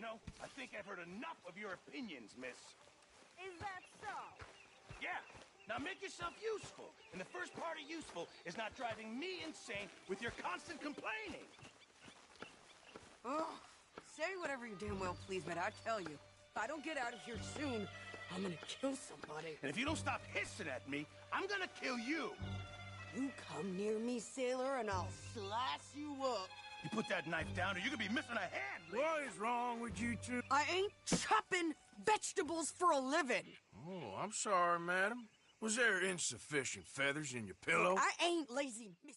know, I think I've heard enough of your opinions, miss. Is that so? Yeah. Now make yourself useful. And the first part of useful is not driving me insane with your constant complaining. Oh, say whatever you damn well please, but I tell you, if I don't get out of here soon, I'm gonna kill somebody. And if you don't stop hissing at me, I'm gonna kill you. You come near me, sailor, and I'll slice you up. You put that knife down or you're gonna be missing a hand. What is wrong with you two? I ain't chopping vegetables for a living. Oh, I'm sorry, madam. Was there insufficient feathers in your pillow? I ain't lazy, miss.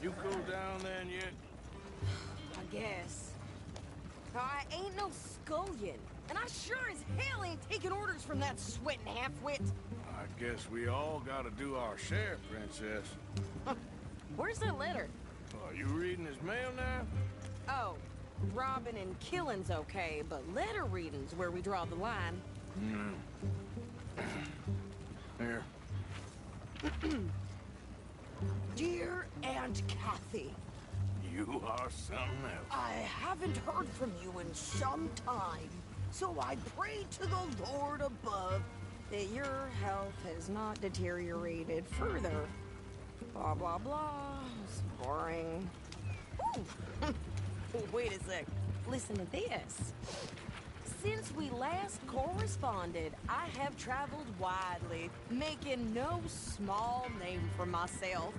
You cooled down then yet? I guess. I ain't no scullion, and I sure as hell ain't taking orders from that sweating half-wit. I guess we all gotta do our share, princess. Where's that letter? Are you reading his mail now? Oh, robbing and killing's okay, but letter reading's where we draw the line. Here. Dear Aunt Kathy, You are something else. I haven't heard from you in some time, so I pray to the Lord above that your health has not deteriorated further. Blah, blah, blah. It's boring. Ooh. Wait a sec. Listen to this. Since we last corresponded, I have traveled widely, making no small name for myself.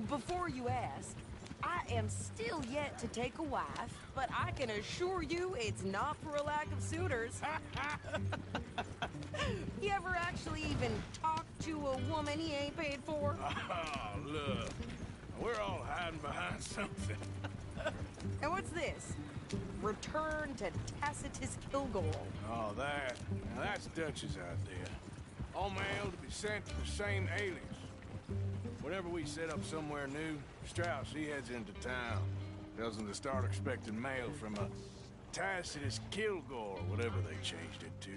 Before you ask, I am still yet to take a wife, but I can assure you it's not for a lack of suitors. You ever actually even talk to a woman he ain't paid for? Oh, look. We're all hiding behind something. And what's this? Return to Tacitus Kilgore. Oh, that. Now, that's Dutch's idea. All mail to be sent to the same alias. Whenever we set up somewhere new, Strauss, he heads into town. Tells them to start expecting mail from a Tacitus Kilgore, whatever they changed it to.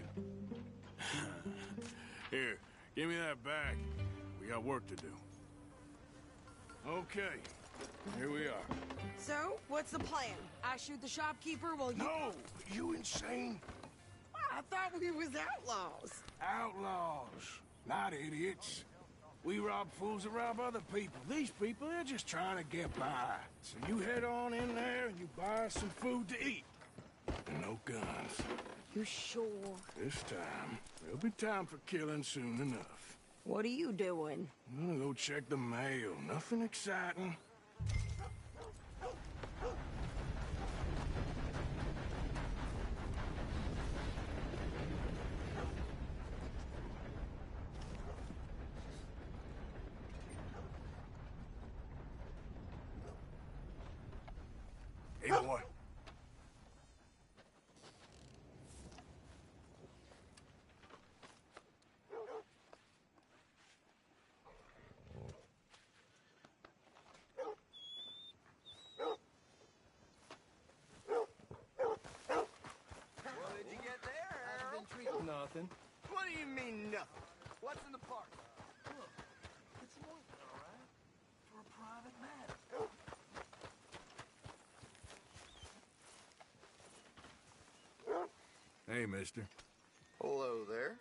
Here, give me that back. We got work to do. Okay, here we are. So, what's the plan? I shoot the shopkeeper while you... No! You insane? I thought we was outlaws. Outlaws, not idiots. We rob fools that rob other people. These people, they're just trying to get by. So you head on in there and you buy some food to eat. And no guns. You sure? This time, there'll be time for killing soon enough. What are you doing? I'm gonna go check the mail. Nothing exciting. Hey, boy. Nothing. What do you mean, nothing? What's in the park? Look, it's working, all right? For a private matter. Hey, mister. Hello there.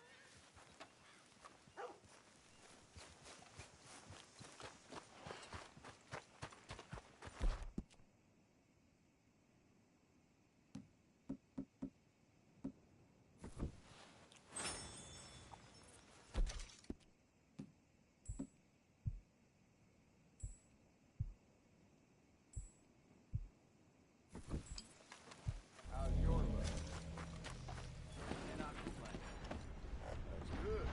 How's your luck? Cannot complain. That's good.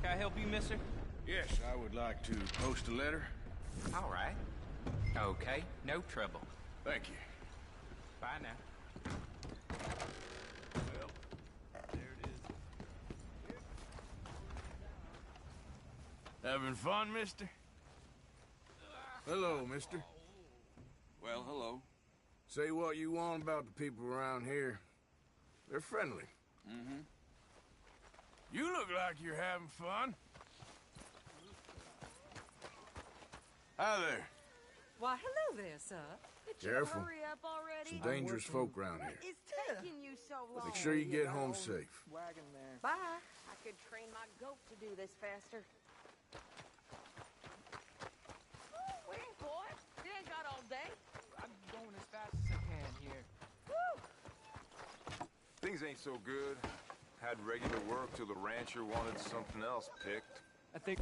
Can I help you, mister? Yes, I would like to post a letter. All right. Okay, no trouble. Thank you. Bye now. Well, There it is. Having fun, mister? Hello, mister. Well, hello. Say what you want about the people around here. They're friendly. Mm-hmm. You look like you're having fun. Hi there. Why, hello there, sir. Did you Careful. hurry up already? Some dangerous folk around here. What is taking you so long? Make sure you get home safe. Wagon there. Bye. I could train my goat to do this faster. Wait, boy. You ain't got all day. I'm going as fast as I can here. Woo! Things ain't so good. Had regular work till the rancher wanted something else picked. I think...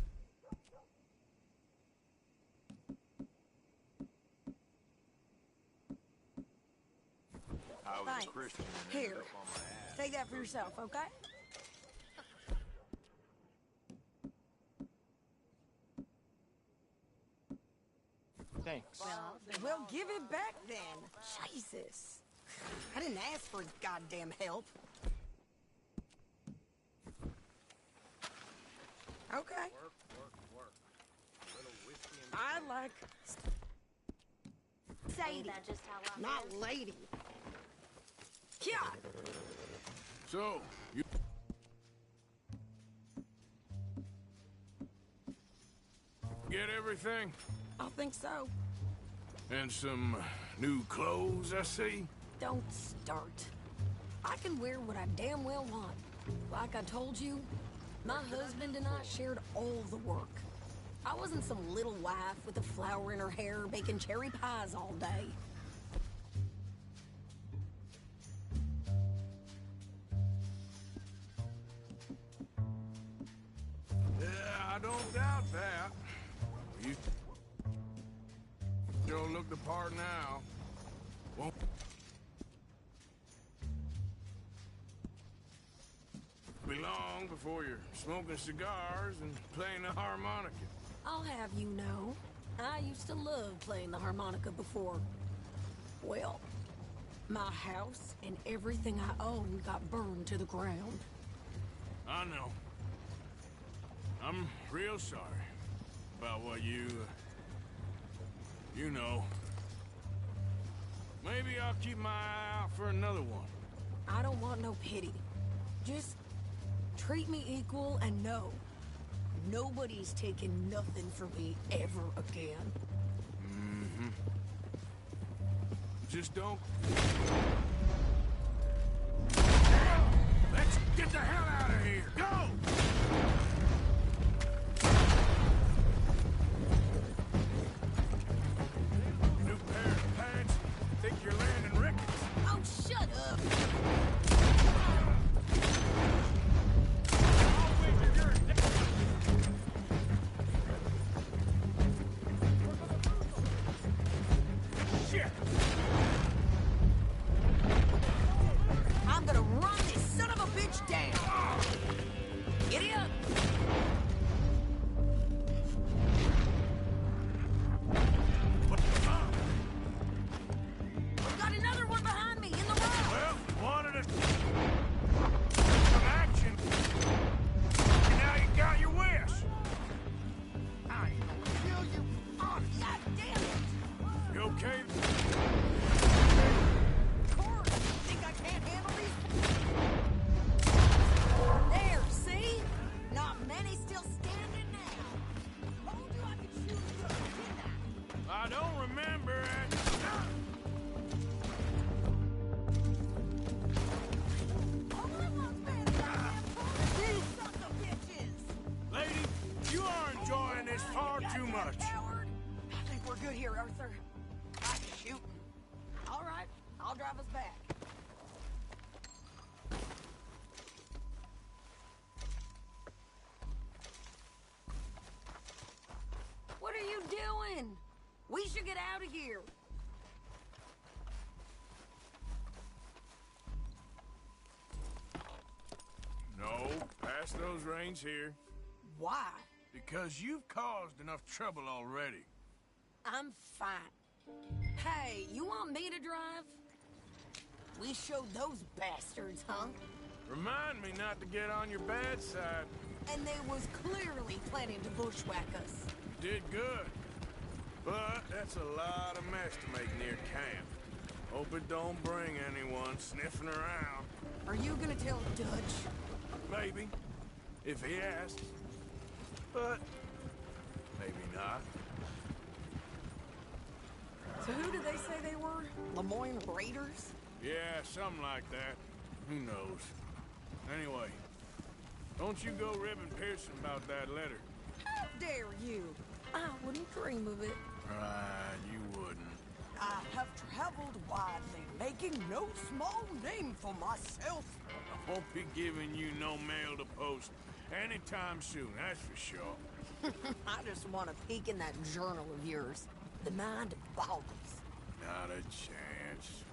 I was Thanks. a Christian and ended Here. up on my ass. Take that for yourself, okay? Thanks. Well, give it back then. Jesus. I didn't ask for goddamn help. Okay. I like Sadie, just how I not lady. Yeah. So, you... get everything? I think so. And some new clothes, I see? Don't start. I can wear what I damn well want. Like I told you, my husband and I shared all the work. I wasn't some little wife with a flower in her hair baking cherry pies all day. Yeah, I don't doubt that. You sure look the part now. Won't be long before you're smoking cigars and playing the harmonica. I'll have you know, I used to love playing the harmonica before. Well, my house and everything I owned got burned to the ground. I know. I'm real sorry about what you know. Maybe I'll keep my eye out for another one. I don't want no pity. Just treat me equal and know nobody's taking nothing from me ever again. Mm-hmm. Just don't... Let's get the hell out of here! Go! New pair of pants? Think you're landing rickets? Oh, shut up! Shit! I'm gonna run this son of a bitch down! Giddy up! Got another one behind me, in the road! Well, wanted some action. And now you got your wish. I ain't gonna kill you. Oh, god damn it! You okay? Of course! Think I can't handle these? There, see? Not many still standing now. Told you I could shoot you, didn't I? I don't remember it. All I want's been a goddamn fool. You son of bitches! Lady, you are enjoying this far too much. Coward. I think we're good here, Arthur. I'm shooting. All right, I'll drive us back. What are you doing? We should get out of here. No, pass those reins here. Why? Because you've caused enough trouble already. I'm fine. Hey, you want me to drive? We showed those bastards, huh? Remind me not to get on your bad side. And they was clearly playing planning to bushwhack us? Did good. But that's a lot of mess to make near camp. Hope it don't bring anyone sniffing around. Are you gonna tell Dutch? Maybe. If he asks. But maybe not. So who did they say they were? Lemoyne Raiders? Yeah, something like that. Who knows? Anyway, don't you go ribbing Pearson about that letter. How dare you? I wouldn't dream of it. Right, you wouldn't. I have traveled widely, making no small name for myself. I won't be giving you no mail to post anytime soon, that's for sure. I just want to peek in that journal of yours. The mind boggles. Not a chance.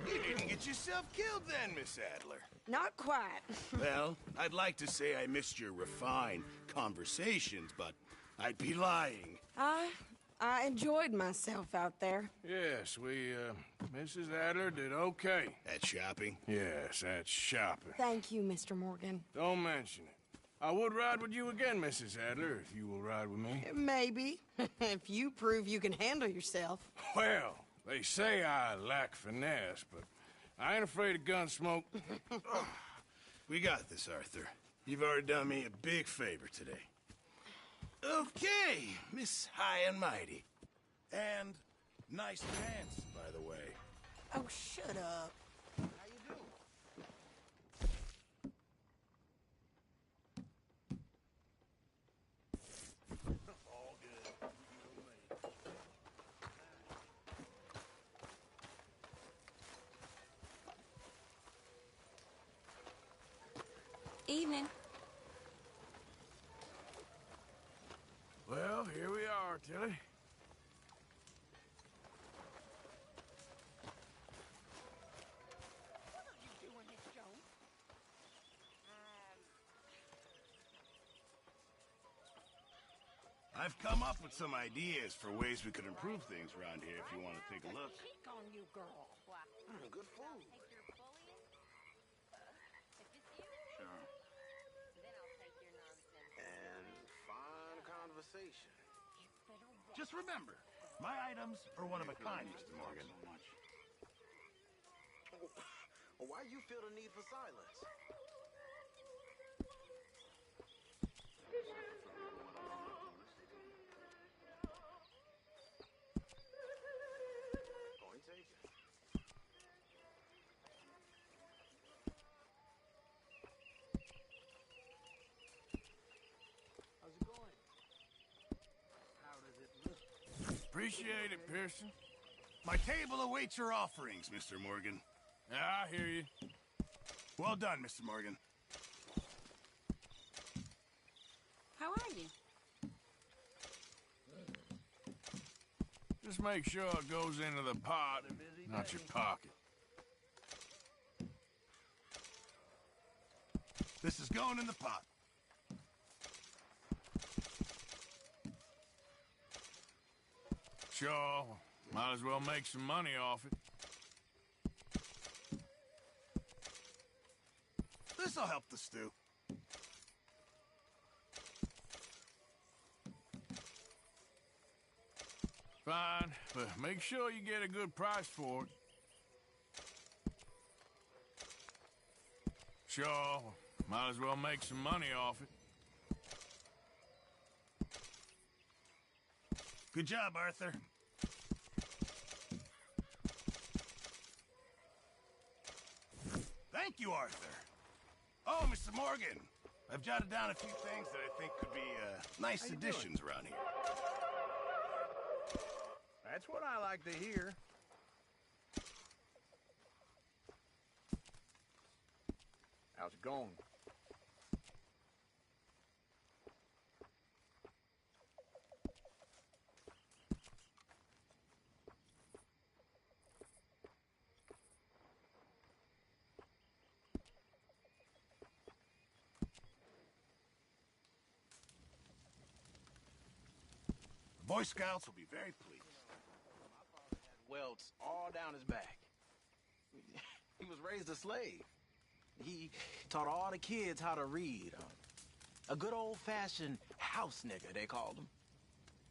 You didn't get yourself killed then, Miss Adler. Not quite. Well, I'd like to say I missed your refined conversations, but I'd be lying. I enjoyed myself out there. Yes, Mrs. Adler did okay. At shopping? Yes, that's shopping. Thank you, Mr. Morgan. Don't mention it. I would ride with you again, Mrs. Adler, if you will ride with me. Maybe. If you prove you can handle yourself. Well, they say I lack finesse, but I ain't afraid of gun smoke. We got this, Arthur. You've already done me a big favor today. Okay, Miss High and Mighty. And nice pants, by the way. Oh, shut up. How you doing? All good. Evening. Well, here we are, Tilly. I've come up with some ideas for ways we could improve things around here if you want to take a look. on you, girl. Good food. Sure. And fine conversation. Just remember, my items are one of a kind, Mr. Morgan. Oh, why you feel the need for silence? Point taken. How's it going? How does it look? Appreciate it, Pearson. My table awaits your offerings, Mr. Morgan. Yeah, I hear you. Well done, Mr. Morgan. How are you? Just make sure it goes into the pot, not your pocket. This is going in the pot. Sure, might as well make some money off it. This'll help the stew. Fine, but make sure you get a good price for it. Sure, might as well make some money off it. Good job, Arthur. Thank you, Arthur. Oh, Mr. Morgan, I've jotted down a few things that I think could be nice additions around here. That's what I like to hear. How's it going? The Boy Scouts will be very pleased. Welts all down his back. raised a slave. He taught all the kids how to read. A good old-fashioned house nigga, they called him.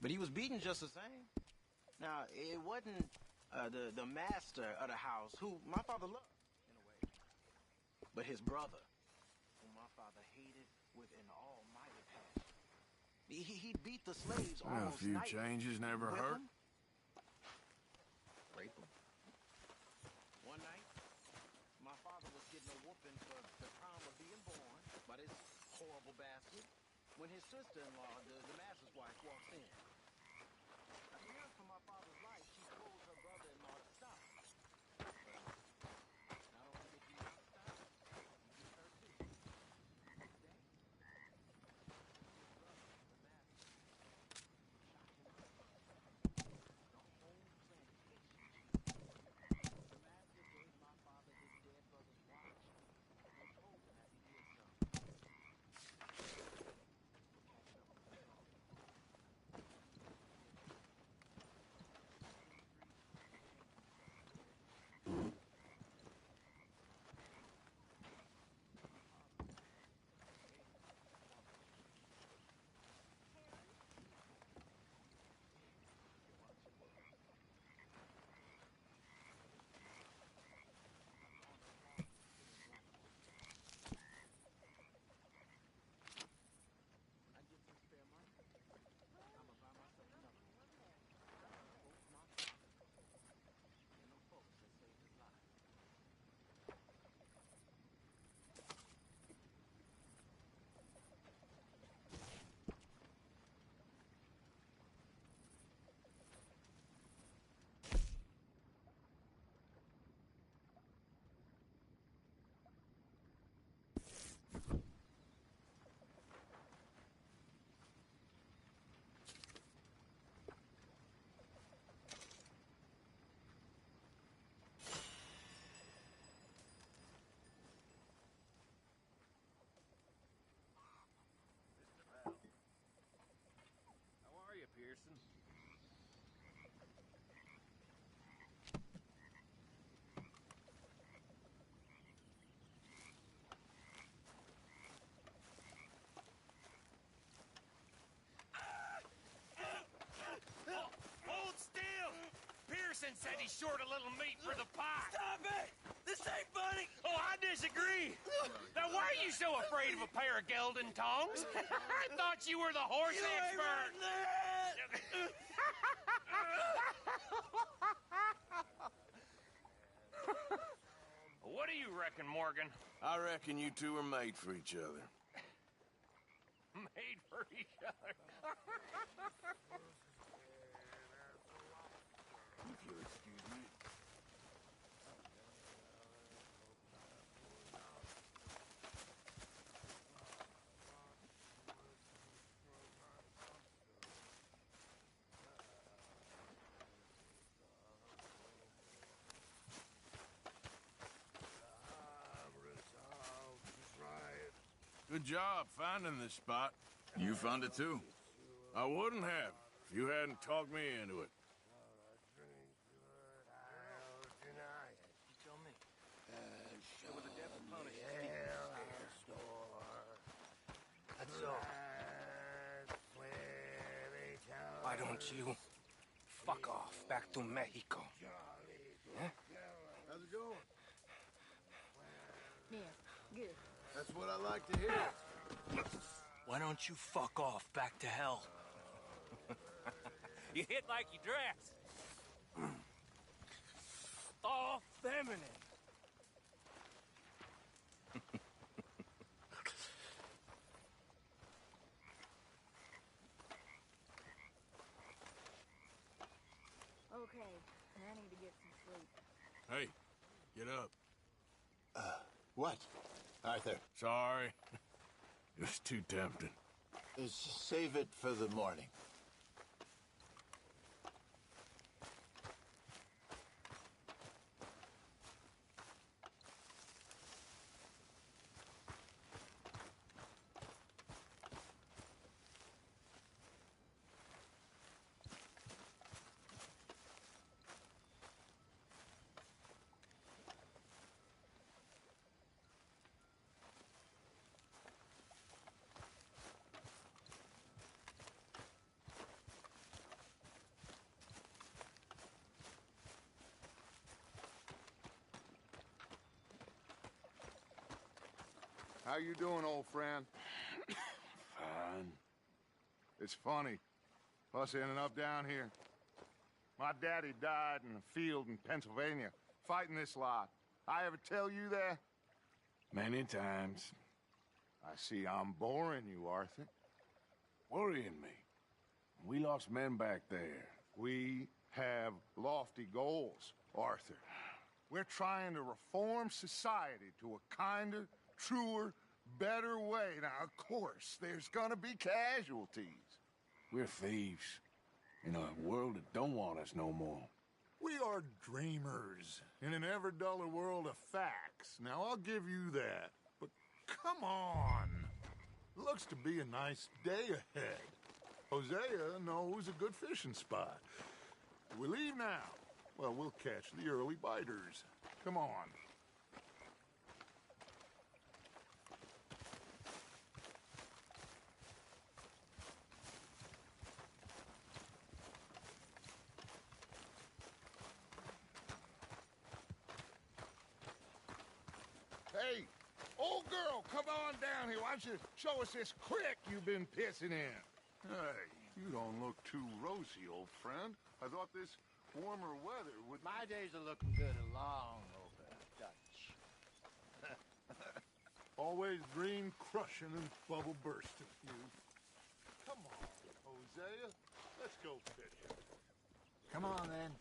But he was beaten just the same. Now, it wasn't the master of the house, who my father loved, in a way, but his brother, whom my father hated with an almighty passion. He beat the slaves Well, a almost few nightly. changes never Whip hurt. 'em, rape 'em. One night, my father was getting a whooping for the crime of being born by this horrible bastard when his sister-in-law, the master's wife, walks in. Now, fearing for my father's life, she told her brother-in-law to stop. Not only did he not stop, he beat her too. Next day, his brother, the master, shot him up. The whole plantation cheered. The master gave my father his dead brother's watch and told him as he did so, "We're catching up with the trouble." I get some spare money. I'ma buy myself another one. Both my father and them folks that saved his life. How are you, Pearson? Hold still! Pearson said he's short a little meat for the pot. Stop it! This ain't funny! Oh, I disagree. Now, why are you so afraid of a pair of gelding tongs? I thought you were the horse expert. What do you reckon, Morgan? I reckon you two are made for each other. Made for each other. If you'll excuse me. Good job finding this spot. You found it too? I wouldn't have if you hadn't talked me into it. You tell me. There was a death punish That's all. Why don't you fuck off back to Mexico? Huh? How's it going? Yeah, good. That's what I like to hear. Why don't you fuck off back to hell? You hit like you dress. All feminine. Okay, I need to get some sleep. Hey, get up. What? Arthur, Sorry. It was too tempting. save it for the morning. How you doing, old friend? Fine. It's funny, us ending up down here. My daddy died in a field in Pennsylvania, fighting this lot. I ever tell you that? Many times. I see I'm boring you, Arthur. Worrying me. We lost men back there. We have lofty goals, Arthur. We're trying to reform society to a kinder, truer, better way. Now, of course, there's gonna be casualties. We're thieves in a world that don't want us no more. We are dreamers in an ever duller world of facts. Now, I'll give you that. But come on. Looks to be a nice day ahead. Hosea knows a good fishing spot. We leave now. Well, we'll catch the early biters. Come on. Hey, old girl, come on down here. Why don't you show us this creek you've been pissing in? Hey, you don't look too rosy, old friend. I thought this warmer weather would... My days are looking good along over Dutch. Always green crushing and bubble bursting, you. Come on, Hosea. Let's go fishing. Come on, then.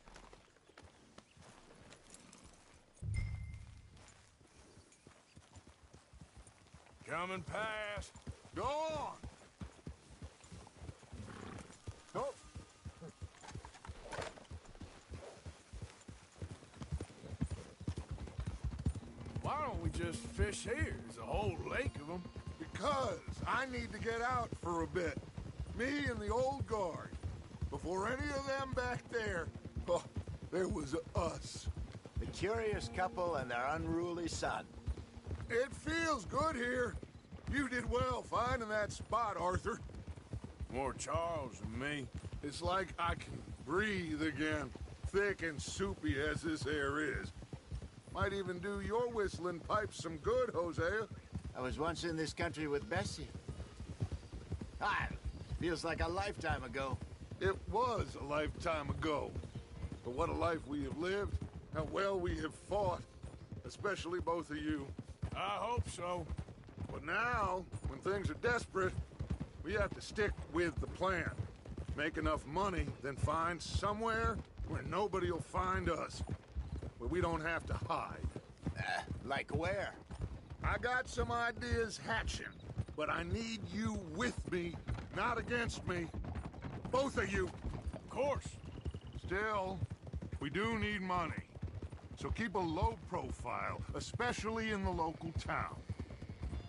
Coming past. Go on. Oh. Why don't we just fish here? There's a whole lake of them. Because I need to get out for a bit. Me and the old guard. Before any of them back there, oh, there was us. The curious couple and their unruly son. It feels good here. You did well finding that spot, Arthur. More Charles than me. It's like I can breathe again, thick and soupy as this air is. Might even do your whistling pipes some good, Hosea. I was once in this country with Bessie. Feels like a lifetime ago. It was a lifetime ago. But what a life we have lived. How well we have fought. Especially both of you. I hope so. But now, when things are desperate, we have to stick with the plan. Make enough money, then find somewhere where nobody will find us. Where we don't have to hide. Like where? I got some ideas hatching, but I need you with me, not against me. Both of you. Of course. Still, we do need money. So keep a low profile, especially in the local town.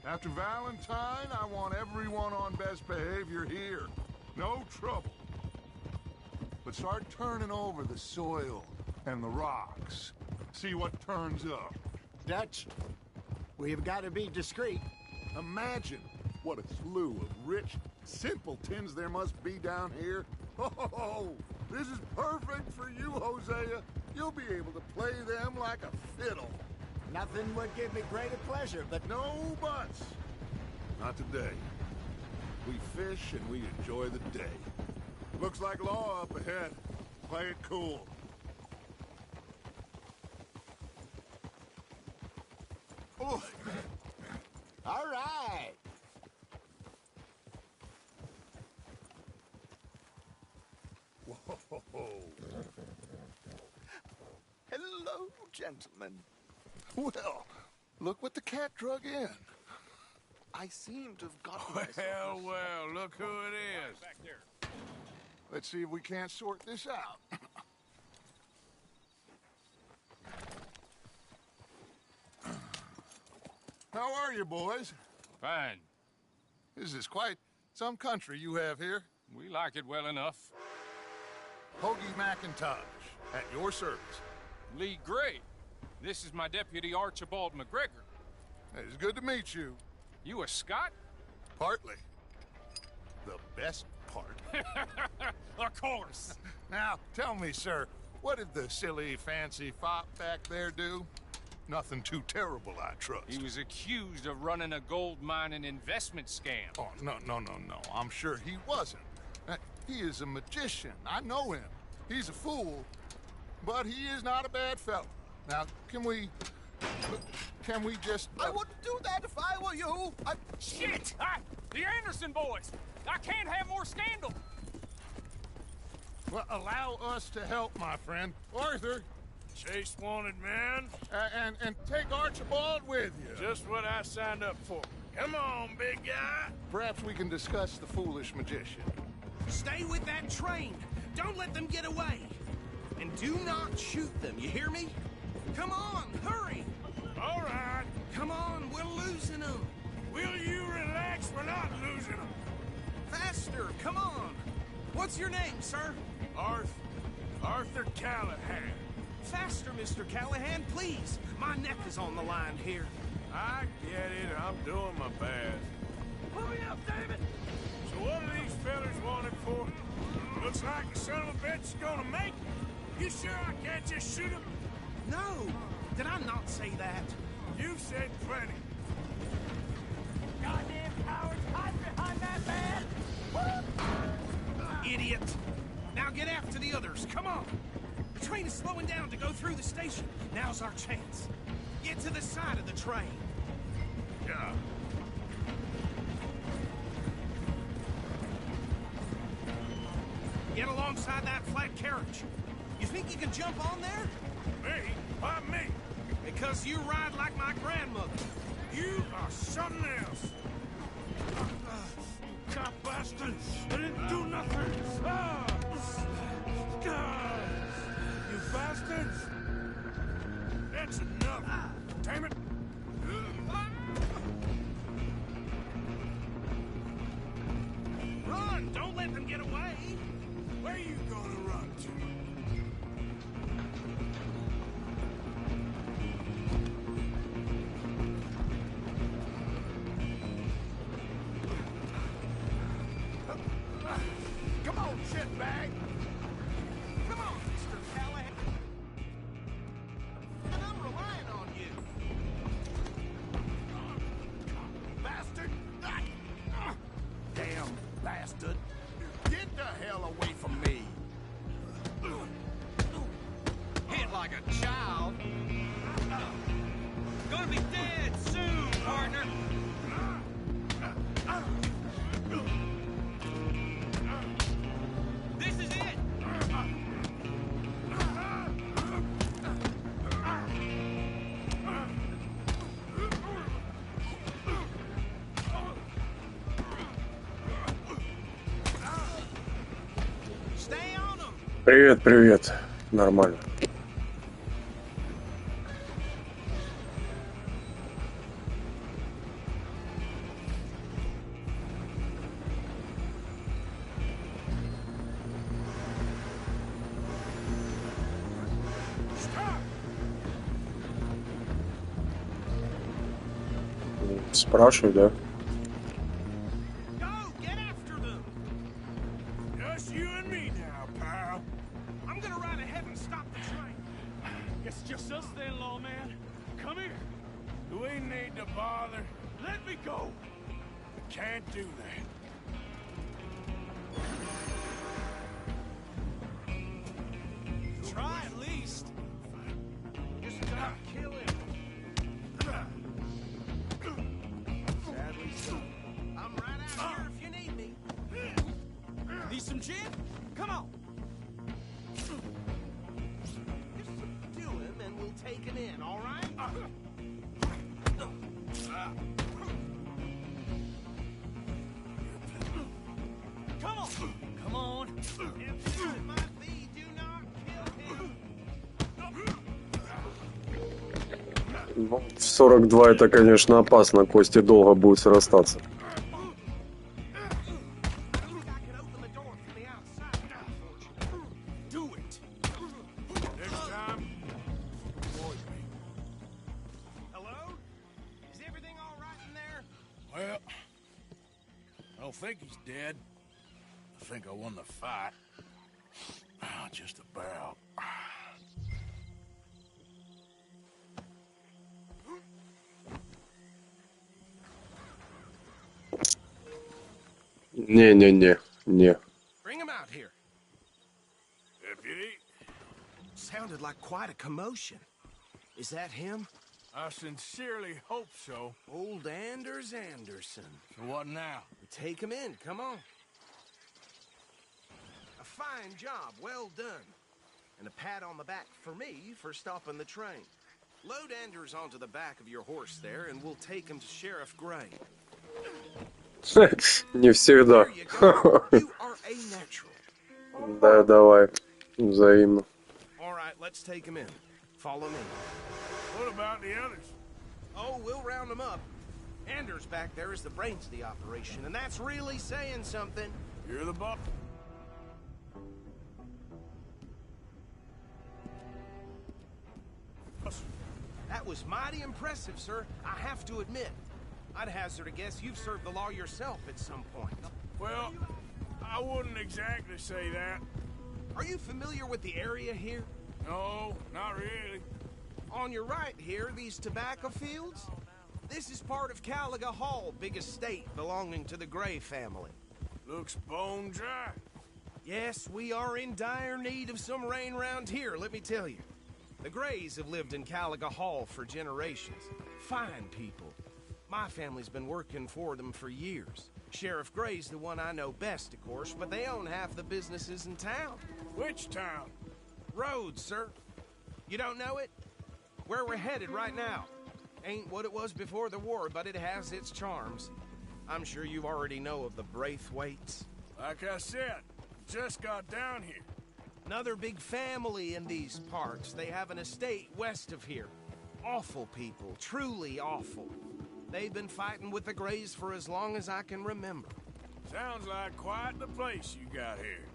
After Valentine, I want everyone on best behavior here. No trouble. But start turning over the soil and the rocks. See what turns up. Dutch, we've got to be discreet. Imagine what a slew of rich simpletons there must be down here. Oh, this is perfect for you, Hosea. You'll be able to play them like a fiddle. Nothing would give me greater pleasure, but... No buts. Not today. We fish and we enjoy the day. Looks like law up ahead. Play it cool. Oh. All right. Whoa. Hello, gentlemen. Well, look what the cat drug in. I seem to have gotten myself... Well, look who it is. Back there. Let's see if we can't sort this out. How are you, boys? Fine. This is quite some country you have here. We like it well enough. Hoagie McIntosh, at your service. Lee Gray. This is my deputy, Archibald McGregor. It's good to meet you. You a Scot? Partly. The best part. Of course. Now, tell me, sir, what did the silly, fancy fop back there do? Nothing too terrible, I trust. He was accused of running a gold mining investment scam. Oh, no. I'm sure he wasn't. He is a magician. I know him. He's a fool, but he is not a bad fellow. Now, can we just... I wouldn't do that if I were you. Shit! The Anderson boys! I can't have more scandal! Well, allow us to help, my friend. Arthur! Chase wanted man. And take Archibald with you. Just what I signed up for. Come on, big guy. Perhaps we can discuss the foolish magician. Stay with that train. Don't let them get away. And do not shoot them, you hear me? Come on, hurry. All right. Come on, we're losing them. Will you relax? We're not losing them. Faster, come on. What's your name, sir? Arthur Callahan. Faster, Mr. Callahan, please. My neck is on the line here. I get it. I'm doing my best. Pull me up, David. So what are these fellas wanted for? Looks like the son of a bitch is gonna make it. You sure I can't just shoot him? No. Did I not say that? You've said plenty. Goddamn cowards, hide behind that man! Idiot! Now get after the others, come on! The train is slowing down to go through the station. Now's our chance. Get to the side of the train. Yeah. Get alongside that flat carriage. You think you can jump on there? Me? Why me? Because you ride like my grandmother. You are something else. Cop bastard! I didn't do nothing! You bastards! That's enough! Damn it! Run! Don't let them get away! Where are you gonna run to? Come on, shitbag! Come on, Mr. Callahan! And I'm relying on you! Bastard! Damn bastard! Get the hell away from me! Hit like a child. Gonna be dead soon, partner. This is it. Stay on them! Привет, привет. Нормально. Спрашивай, да? Go! Get after them! Just you and me now, pal. I'm gonna ride ahead and stop the train. It's just us then, lawman. Come here. Do we need to bother? Let me go. We can't do that. Try at least. Just gotta kill him. Sadly so. I'm right out here if you need me. Need some gin? Come on. Just subdue him and we'll take him in, all right? Come on. Come on. If it might be, do not kill him. Ну, в 42 это, конечно, опасно. Кости долго будут срастаться. Well, I don't think he's dead. I think I won the fight. Just about. Не-не-не, не. Bring him out here. Deputy? Sounded like quite a commotion. Is that him? I sincerely hope so. Old Anders Anderson. So what now? Take him in, come on. A fine job, well done. And a pat on the back for me for stopping the train. Load Anders onto the back of your horse there, and we'll take him to Sheriff Gray. Не всегда. You are a natural. Да, давай. Взаимно. All right, let's take him in. Follow me. What about the others? Oh, we'll round them up. Anders back there is the brains of the operation, and that's really saying something. You're the boss. That was mighty impressive, sir. I have to admit. I'd hazard a guess you've served the law yourself at some point. Well, I wouldn't exactly say that. Are you familiar with the area here? No, not really. On your right here, these tobacco fields? This is part of Caliga Hall, big estate belonging to the Gray family. Looks bone dry. Yes, we are in dire need of some rain round here, let me tell you. The Grays have lived in Caliga Hall for generations. Fine people. My family's been working for them for years. Sheriff Gray's the one I know best, of course, but they own half the businesses in town. Which town? Rhodes, sir. You don't know it? Where we're headed right now. Ain't what it was before the war, but it has its charms. I'm sure you already know of the Braithwaites. Like I said, just got down here. Another big family in these parts. They have an estate west of here. Awful people, truly awful. They've been fighting with the Grays for as long as I can remember. Sounds like quite the place you got here.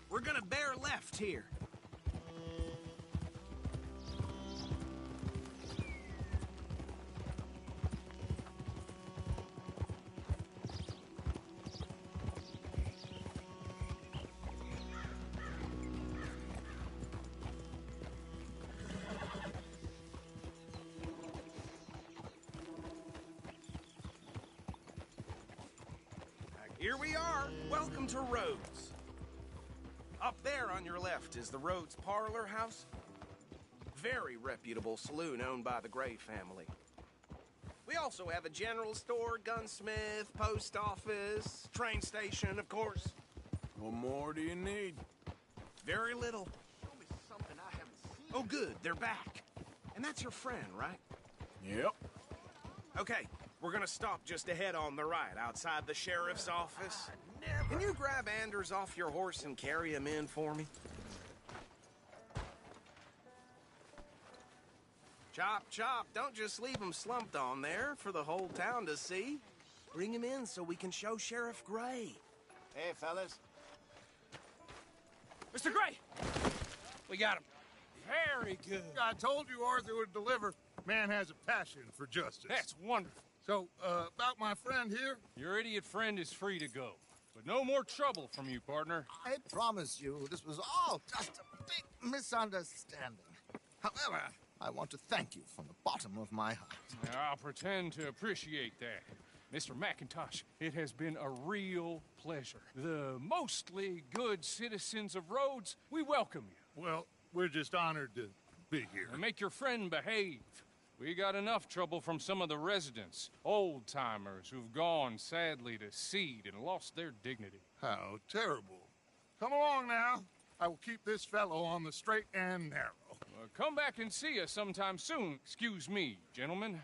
We're gonna bear left here. Here we are. Welcome to Rhodes. Up there on your left is the Rhodes Parlor House. Very reputable saloon owned by the Gray family. We also have a general store, gunsmith, post office, train station, of course. What more do you need? Very little. Show me something I haven't seen. Oh, good. They're back. And that's your friend, right? Yep. Okay. We're gonna stop just ahead on the right, outside the sheriff's office. Can you grab Anders off your horse and carry him in for me? Chop, chop. Don't just leave him slumped on there for the whole town to see. Bring him in so we can show Sheriff Gray. Hey, fellas. Mr. Gray! We got him. Very good. I told you Arthur would deliver. Man has a passion for justice. That's wonderful. So, about my friend here? Your idiot friend is free to go. But no more trouble from you, partner. I promise you, this was all just a big misunderstanding. However, I want to thank you from the bottom of my heart. I'll pretend to appreciate that. Mr. McIntosh, it has been a real pleasure. The mostly good citizens of Rhodes, we welcome you. Well, we're just honored to be here. And make your friend behave. We got enough trouble from some of the residents, old-timers who've gone, sadly, to seed and lost their dignity. How terrible. Come along now. I will keep this fellow on the straight and narrow. Come back and see us sometime soon. Excuse me, gentlemen.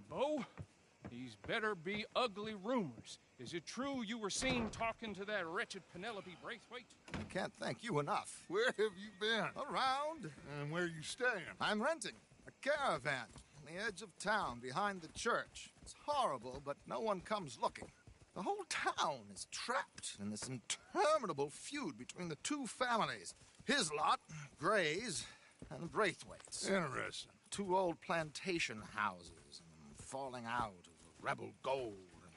Bo, these better be ugly rumors. Is it true you were seen talking to that wretched Penelope Braithwaite? I can't thank you enough. Where have you been? Around. And where are you staying? I'm renting a caravan on the edge of town behind the church. It's horrible, but no one comes looking. The whole town is trapped in this interminable feud between the two families. His lot, Gray's, and the Braithwaites. Interesting. Two old plantation houses, and falling out over rebel gold,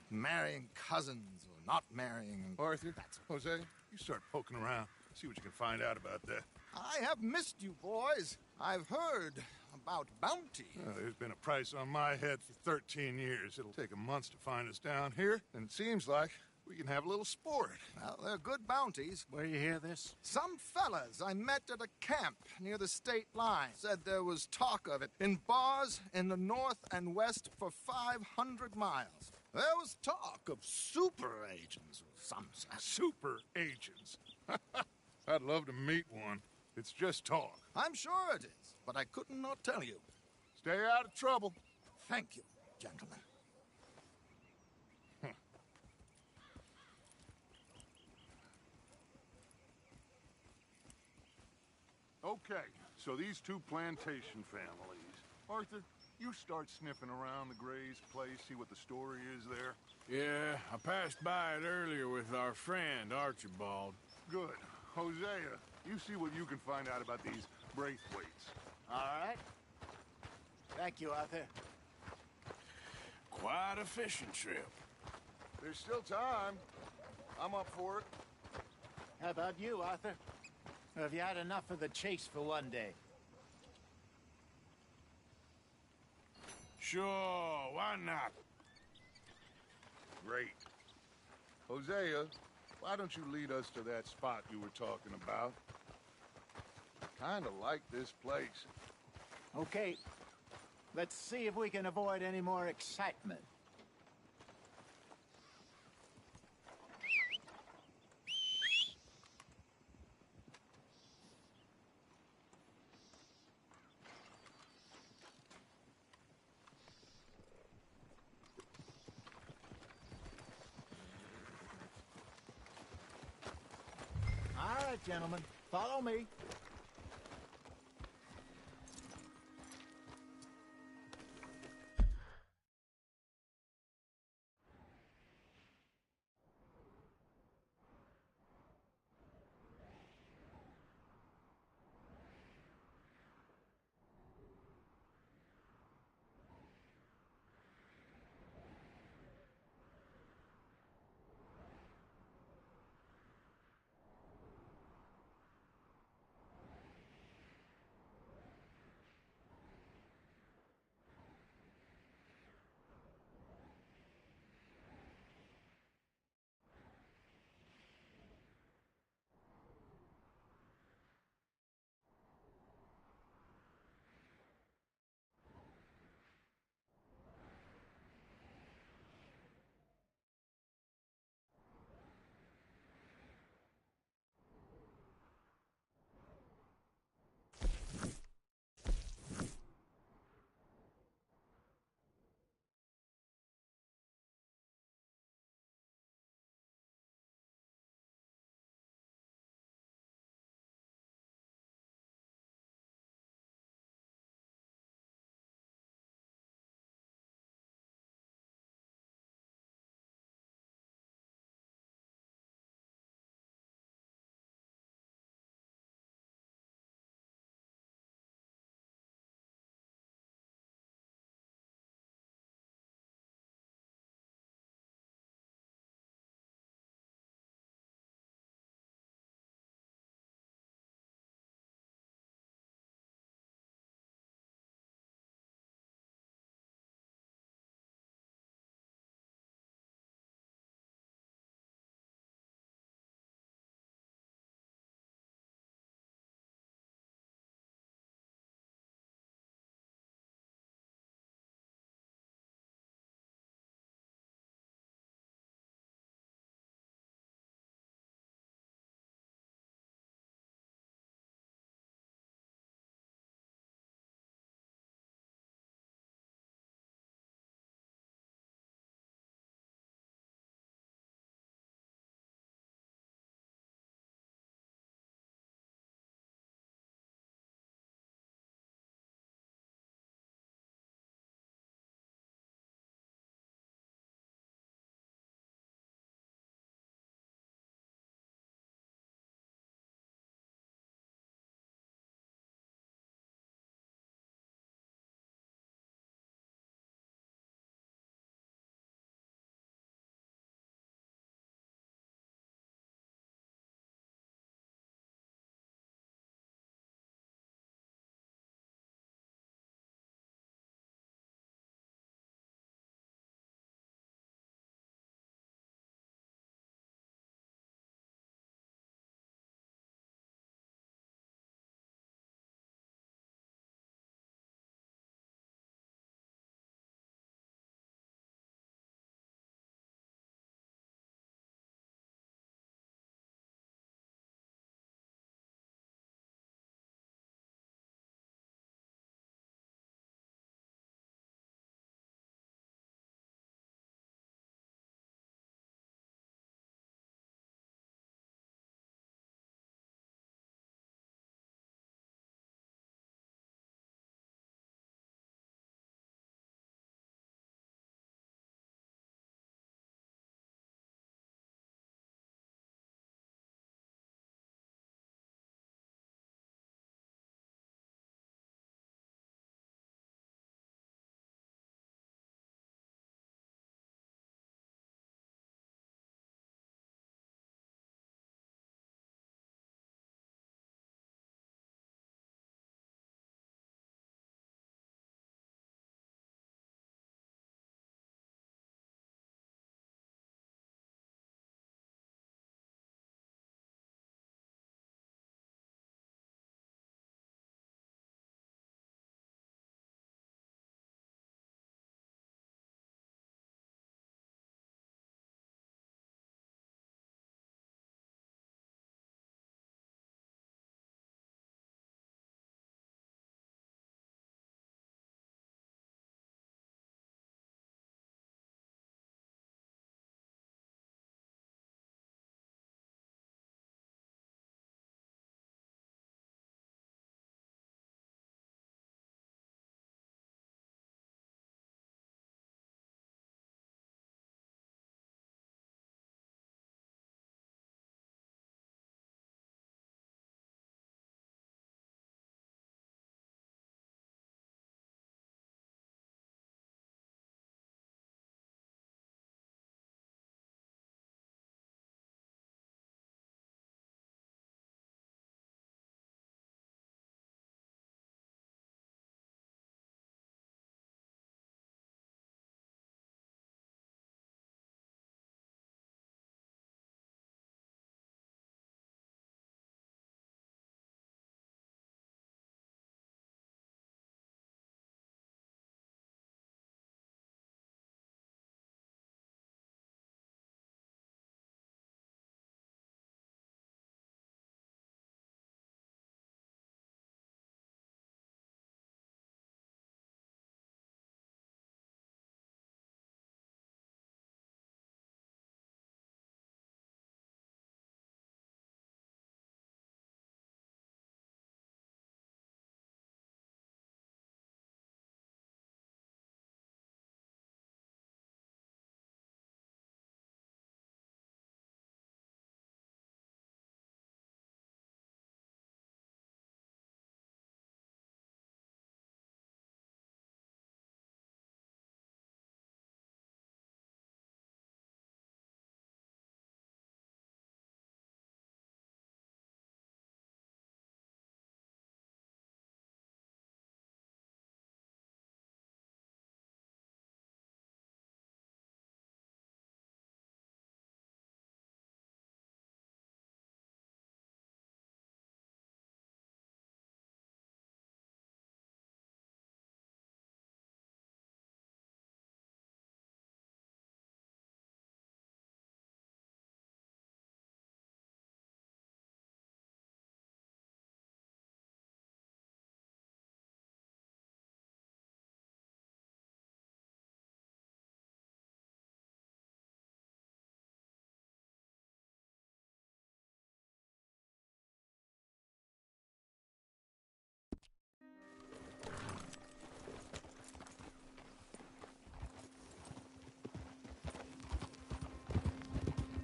and marrying cousins or not marrying. And Arthur, Jose, you start poking around. See what you can find out about that. I have missed you, boys. I've heard about bounty. There's been a price on my head for 13 years. It'll take a month to find us down here, and it seems like we can have a little sport. Well, they're good bounties. Where you hear this? Some fellas I met at a camp near the state line said there was talk of it in bars in the north and west for 500 miles. There was talk of super agents or some such. Super agents. I'd love to meet one. It's just talk. I'm sure it is, but I could not tell you. Stay out of trouble. Thank you, gentlemen. Okay, so these two plantation families. Arthur, you start sniffing around the Gray's place, see what the story is there. Yeah, I passed by it earlier with our friend, Archibald. Good. Hosea, you see what you can find out about these Braithwaites. All right. Thank you, Arthur. Quite a fishing trip. There's still time. I'm up for it. How about you, Arthur? Or have you had enough of the chase for one day? Sure, why not? Great. Hosea, why don't you lead us to that spot you were talking about? I kinda like this place. Okay. Let's see if we can avoid any more excitement. All right, gentlemen, follow me.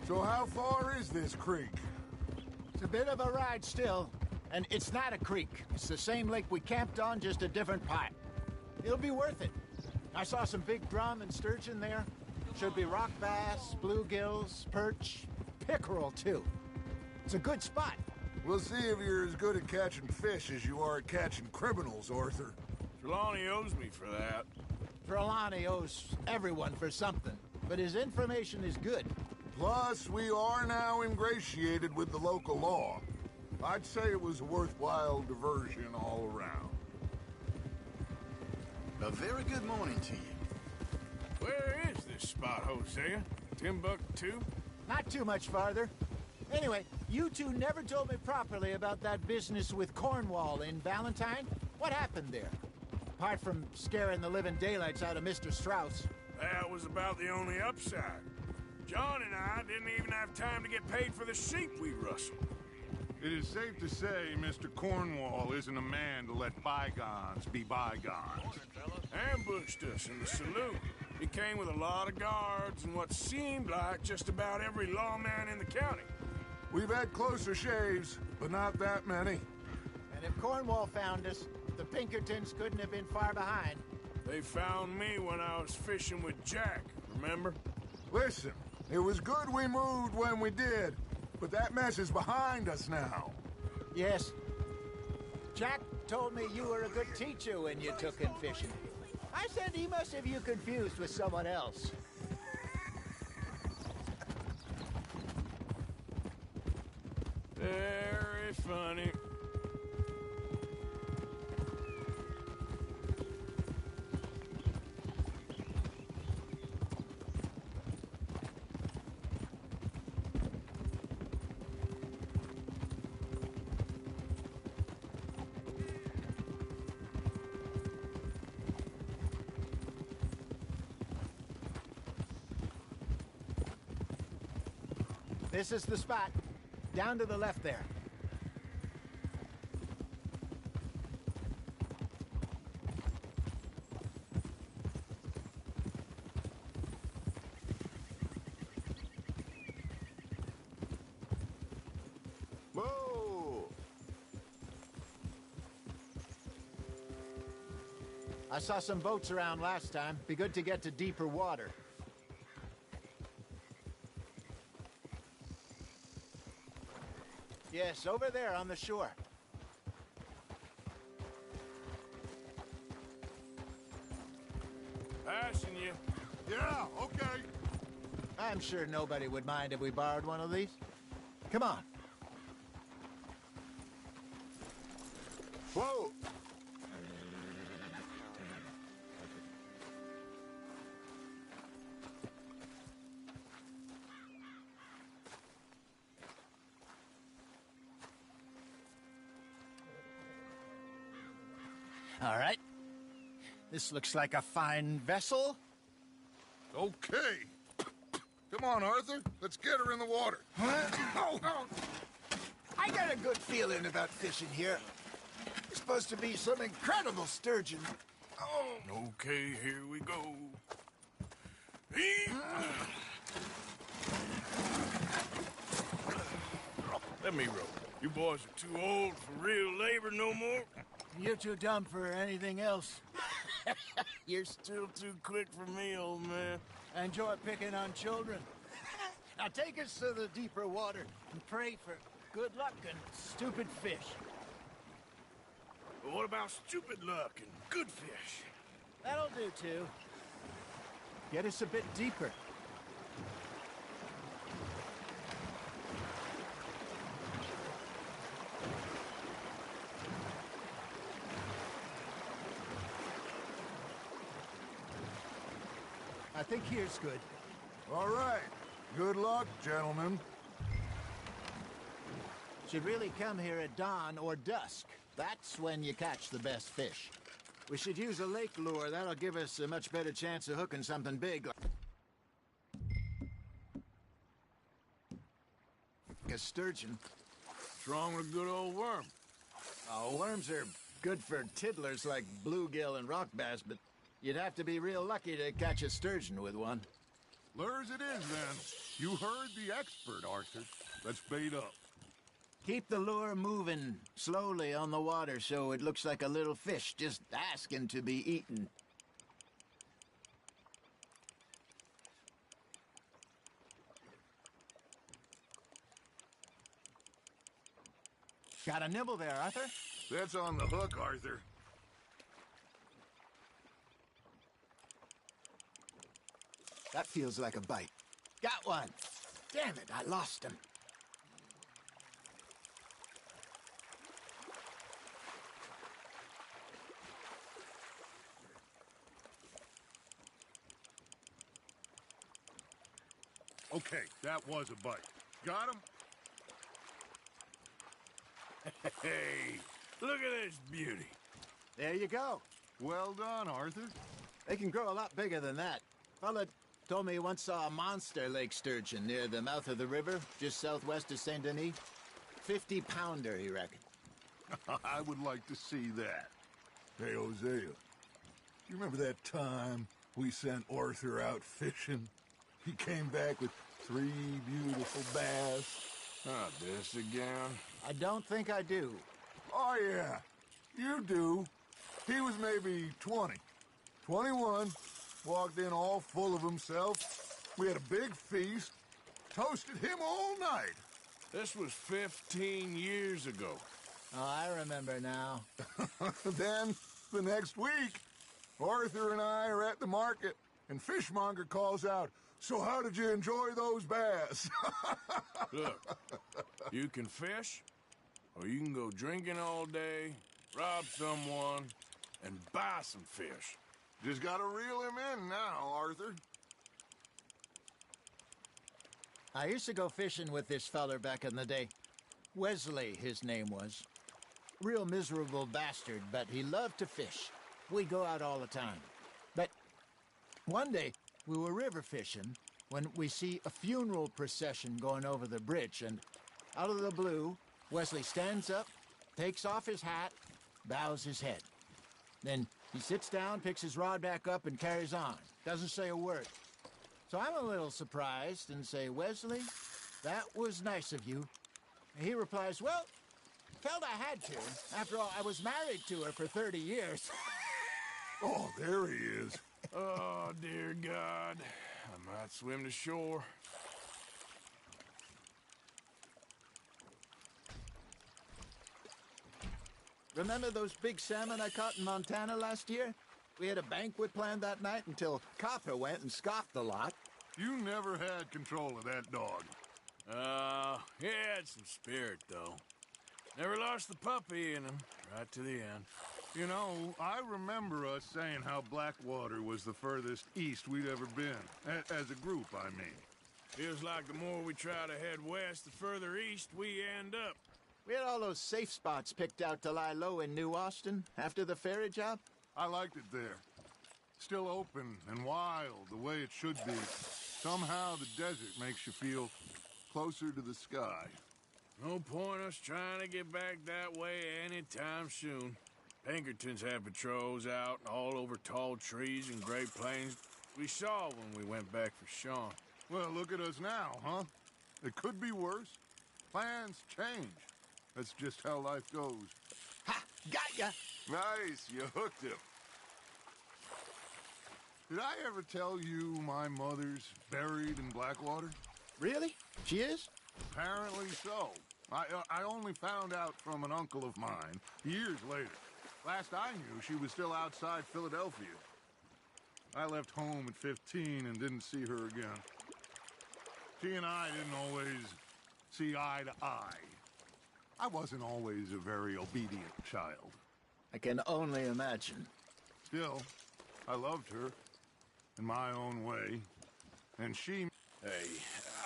So how far is this creek? It's a bit of a ride still, and it's not a creek. It's the same lake we camped on, just a different part. It'll be worth it. I saw some big drum and sturgeon there. Should be rock bass, bluegills, perch, pickerel too. It's a good spot. We'll see if you're as good at catching fish as you are at catching criminals, Arthur. Trelawney owes me for that. Trelawney owes everyone for something, but his information is good. Plus, we are now ingratiated with the local law. I'd say it was a worthwhile diversion all around. A very good morning to you. Where is this spot, Hosea? Timbuktu? Not too much farther. Anyway, you two never told me properly about that business with Cornwall in Valentine. What happened there? Apart from scaring the living daylights out of Mr. Strauss. That was about the only upside. John and I didn't even have time to get paid for the sheep we rustled. It is safe to say Mr. Cornwall isn't a man to let bygones be bygones. Ambushed us in the saloon. He came with a lot of guards and what seemed like just about every lawman in the county. We've had closer shaves, but not that many. And if Cornwall found us, the Pinkertons couldn't have been far behind. They found me when I was fishing with Jack, remember? Listen, it was good we moved when we did, but that mess is behind us now. Yes. Jack told me you were a good teacher when you took him fishing. I said he must have you confused with someone else. Very funny. This is the spot. Down to the left there. Whoa! I saw some boats around last time. Be good to get to deeper water. Yes, over there on the shore. Passing you. Yeah, okay. I'm sure nobody would mind if we borrowed one of these. Come on. Whoa! All right. This looks like a fine vessel. Okay. Come on, Arthur. Let's get her in the water. Oh. I got a good feeling about fishing here. It's supposed to be some incredible sturgeon. Oh. Okay, here we go. Let me row. You boys are too old for real labor no more. You're too dumb for anything else. You're still too quick for me, old man. I enjoy picking on children. Now take us to the deeper water and pray for good luck and stupid fish. But what about stupid luck and good fish? That'll do, too. Get us a bit deeper. I think here's good. All right. Good luck, gentlemen. Should really come here at dawn or dusk. That's when you catch the best fish. We should use a lake lure. That'll give us a much better chance of hooking something big. Like a sturgeon. What's wrong with a good old worm? Oh, worms are good for tiddlers like bluegill and rock bass, but you'd have to be real lucky to catch a sturgeon with one. Lures it is, then. You heard the expert, Arthur. Let's bait up. Keep the lure moving slowly on the water so it looks like a little fish just asking to be eaten. Got a nibble there, Arthur? That's on the hook, Arthur. That feels like a bite. Got one. Damn it, I lost him. Okay, that was a bite. Got him? Hey, look at this beauty. There you go. Well done, Arthur. They can grow a lot bigger than that. Fella told me he once saw a monster lake sturgeon near the mouth of the river, just southwest of Saint Denis. 50-pounder, he reckoned. I would like to see that. Hey, Hosea, you remember that time we sent Arthur out fishing? He came back with 3 beautiful bass. Not this again. I don't think I do. Oh, yeah. You do. He was maybe 20. 21. Walked in all full of himself. We had a big feast. Toasted him all night. This was 15 years ago. Oh, I remember now. Then, the next week, Arthur and I are at the market, and Fishmonger calls out, "So how did you enjoy those bass?" Look, you can fish, or you can go drinking all day, rob someone, and buy some fish. Just gotta reel him in now, Arthur. I used to go fishing with this feller back in the day. Wesley, his name was. Real miserable bastard, but he loved to fish. We'd go out all the time. But one day, we were river fishing when we see a funeral procession going over the bridge, and out of the blue, Wesley stands up, takes off his hat, bows his head. Then he sits down, picks his rod back up, and carries on. Doesn't say a word. So I'm a little surprised and say, "Wesley, that was nice of you." And he replies, "Well, felt I had to. After all, I was married to her for 30 years. Oh, there he is. Oh, dear God. I might swim to shore. Remember those big salmon I caught in Montana last year? We had a banquet planned that night until Copper went and scoffed a lot. You never had control of that dog. He had some spirit, though. Never lost the puppy in him, right to the end. You know, I remember us saying how Blackwater was the furthest east we'd ever been. As a group, I mean. Feels like the more we try to head west, the further east we end up. We had all those safe spots picked out to lie low in New Austin after the ferry job. I liked it there. Still open and wild, the way it should be. Somehow the desert makes you feel closer to the sky. No point us trying to get back that way anytime soon. Pinkertons had patrols out all over tall trees and Great Plains. We saw when we went back for Sean. Well, look at us now, huh? It could be worse. Plans change. That's just how life goes. Ha! Got ya! Nice, you hooked him. Did I ever tell you my mother's buried in Blackwater? Really? She is? Apparently so. I only found out from an uncle of mine years later. Last I knew, she was still outside Philadelphia. I left home at 15 and didn't see her again. She and I didn't always see eye to eye. I wasn't always a very obedient child. I can only imagine. Still, I loved her in my own way. And she... Hey,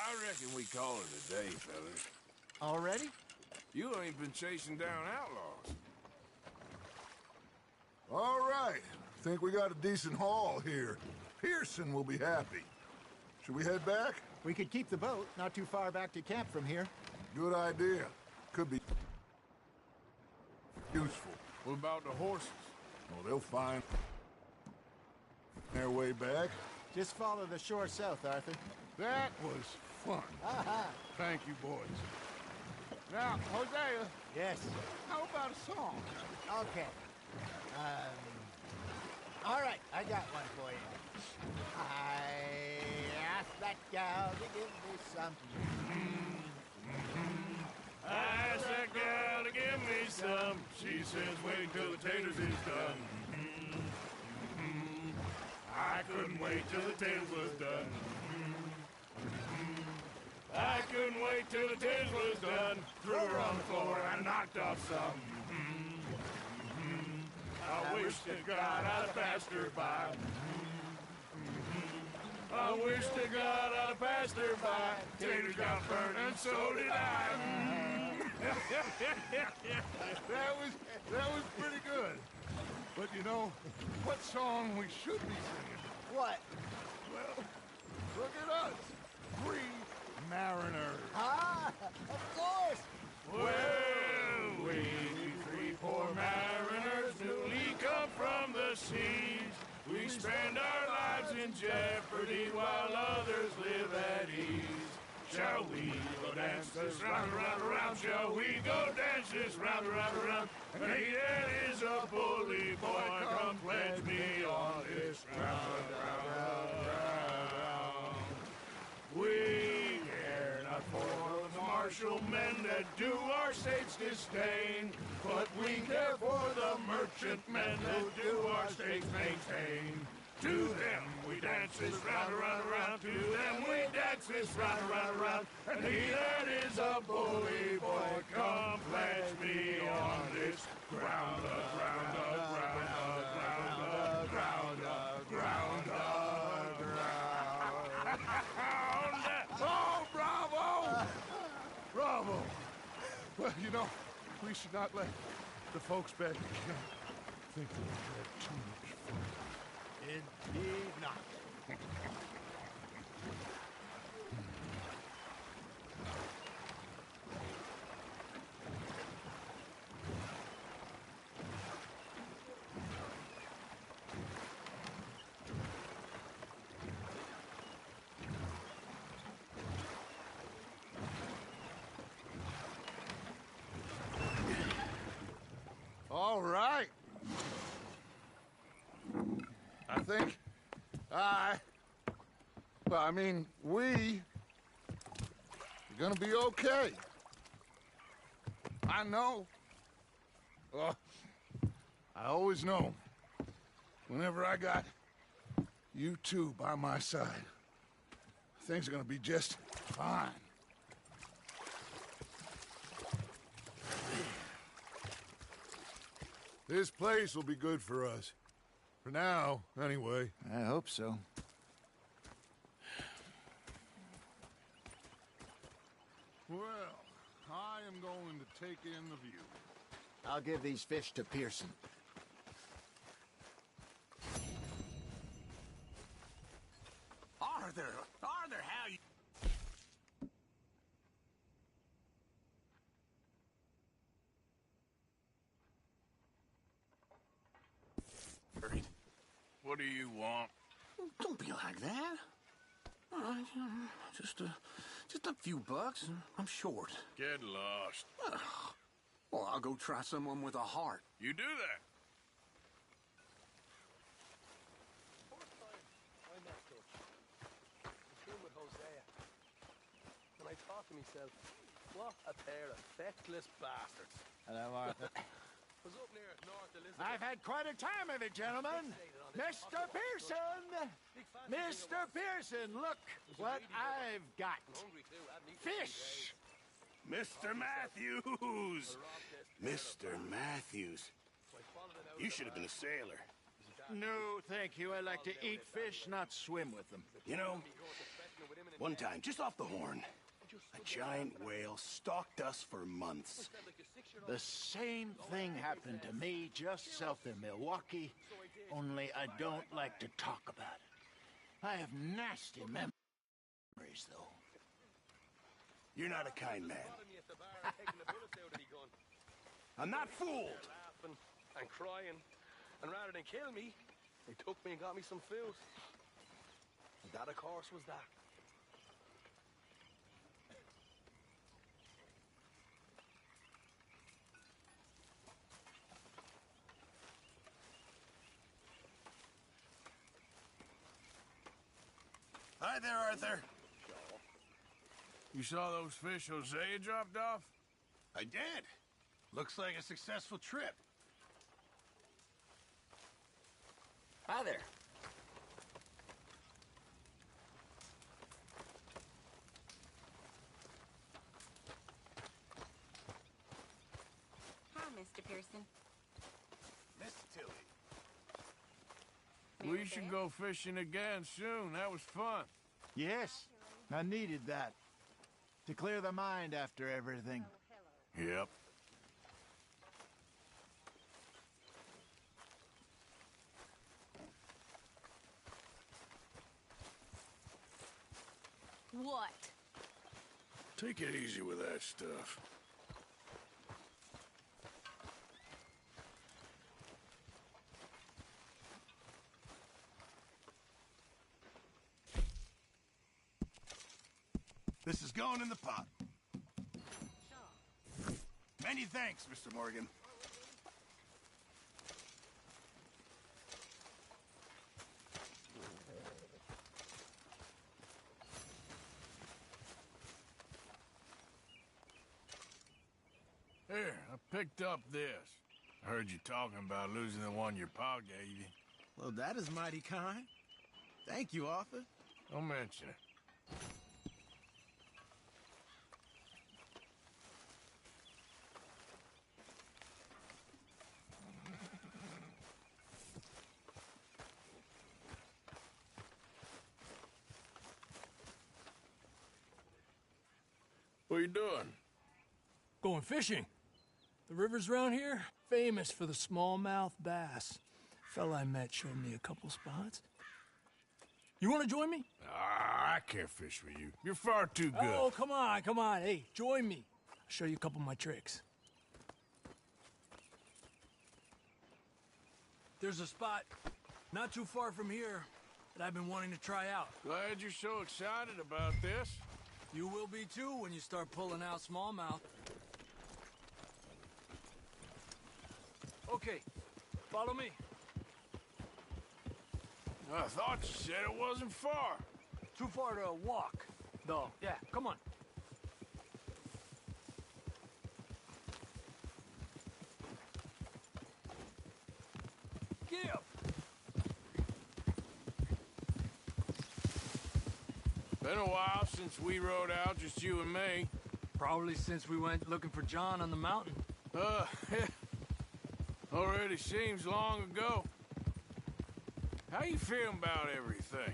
I reckon we call it a day, fellas. Already? You ain't been chasing down outlaws. All right. Think we got a decent haul here. Pearson will be happy. Should we head back? We could keep the boat, not too far back to camp from here. Good idea. Could be useful. What about the horses? Well, they'll find their way back. Just follow the shore south, Arthur. That was fun. Thank you, boys. Now, Hosea. Yes? How about a song? Okay. All right, I got one for you. I asked that gal to give me some. I asked that gal to give me some. She says, wait till the taters is done. I couldn't wait till the taters was done. I couldn't wait till the taters was done. Threw her on the floor and knocked off some. I wish to God I'd have passed her by. I wish to God I'd have passed her by. Taters got burned and so did I. That was pretty good. But you know, what song we should be singing? What? Well, look at us. 3 mariners. Ah, of course. Well, we 3 poor mariners newly come from the seas. We spend our lives in jeopardy while others live at ease. Shall we go dance this round, around, around? Shall we go dance this round, around, around? And he that is a bully boy, come pledge me on this round, round, round, round. We care not for the martial men that do our state's disdain, but we care for the merchant men that do our state's maintain. To them we dance this round, around, around. To them we dance this round, around, around. And he that is a bully boy, come pledge me on this ground, ground, ground, ground, ground, ground, ground. Oh, bravo! Bravo! Well, you know, we should not let the folks back in camp think that we had too much fun. Indeed not. All right. I think we're gonna be okay. I know. I always know. Whenever I got you two by my side, things are gonna be just fine. This place will be good for us. For now, anyway. I hope so. Well, I am going to take in the view. I'll give these fish to Pearson. Arthur, how you... What do you want? Don't be like that. Just a few bucks. I'm short. Get lost. Well, I'll go try someone with a heart. You do that. And I thought to myself, what a pair of feckless bastards. Hello, Arthur. Was up near North Elizabeth. I've had quite a time of it, gentlemen. Mr. Pearson! Mr. Pearson, look what I've got. Fish! Mr. Matthews! Mr. Matthews. You should have been a sailor. No, thank you. I like to eat fish, not swim with them. You know, one time, just off the Horn, a giant whale stalked us for months. The same thing happened to me just south of Milwaukee, only I don't like to talk about it. I have nasty memories, though. You're not a kind man. I'm not fooled. Laughing and crying, and rather than kill me, they took me and got me some food. That, of course, was that. Hi there, Arthur. You saw those fish Hosea dropped off? I did. Looks like a successful trip. Hi there. Hi, Mr. Pearson. Miss Tilly. We should go fishing again soon. That was fun. Yes, I needed that. To clear the mind after everything. Yep. What? Take it easy with that stuff. This is going in the pot. Many thanks, Mr. Morgan. Here, I picked up this. I heard you talking about losing the one your pa gave you. Well, that is mighty kind. Thank you, Arthur. Don't mention it. What are you doing? Going fishing. The rivers around here, famous for the smallmouth bass. Fella I met showed me a couple spots. You want to join me? I can't fish with you. You're far too good. Oh, come on, come on. Hey, join me. I'll show you a couple of my tricks. There's a spot not too far from here that I've been wanting to try out. Glad you're so excited about this. You will be too when you start pulling out smallmouth. Okay, follow me. I thought you said it wasn't far. Too far to walk, though. Yeah, come on. Get up. Been a while since we rode out, just you and me. Probably since we went looking for John on the mountain. Already seems long ago. How you feeling about everything?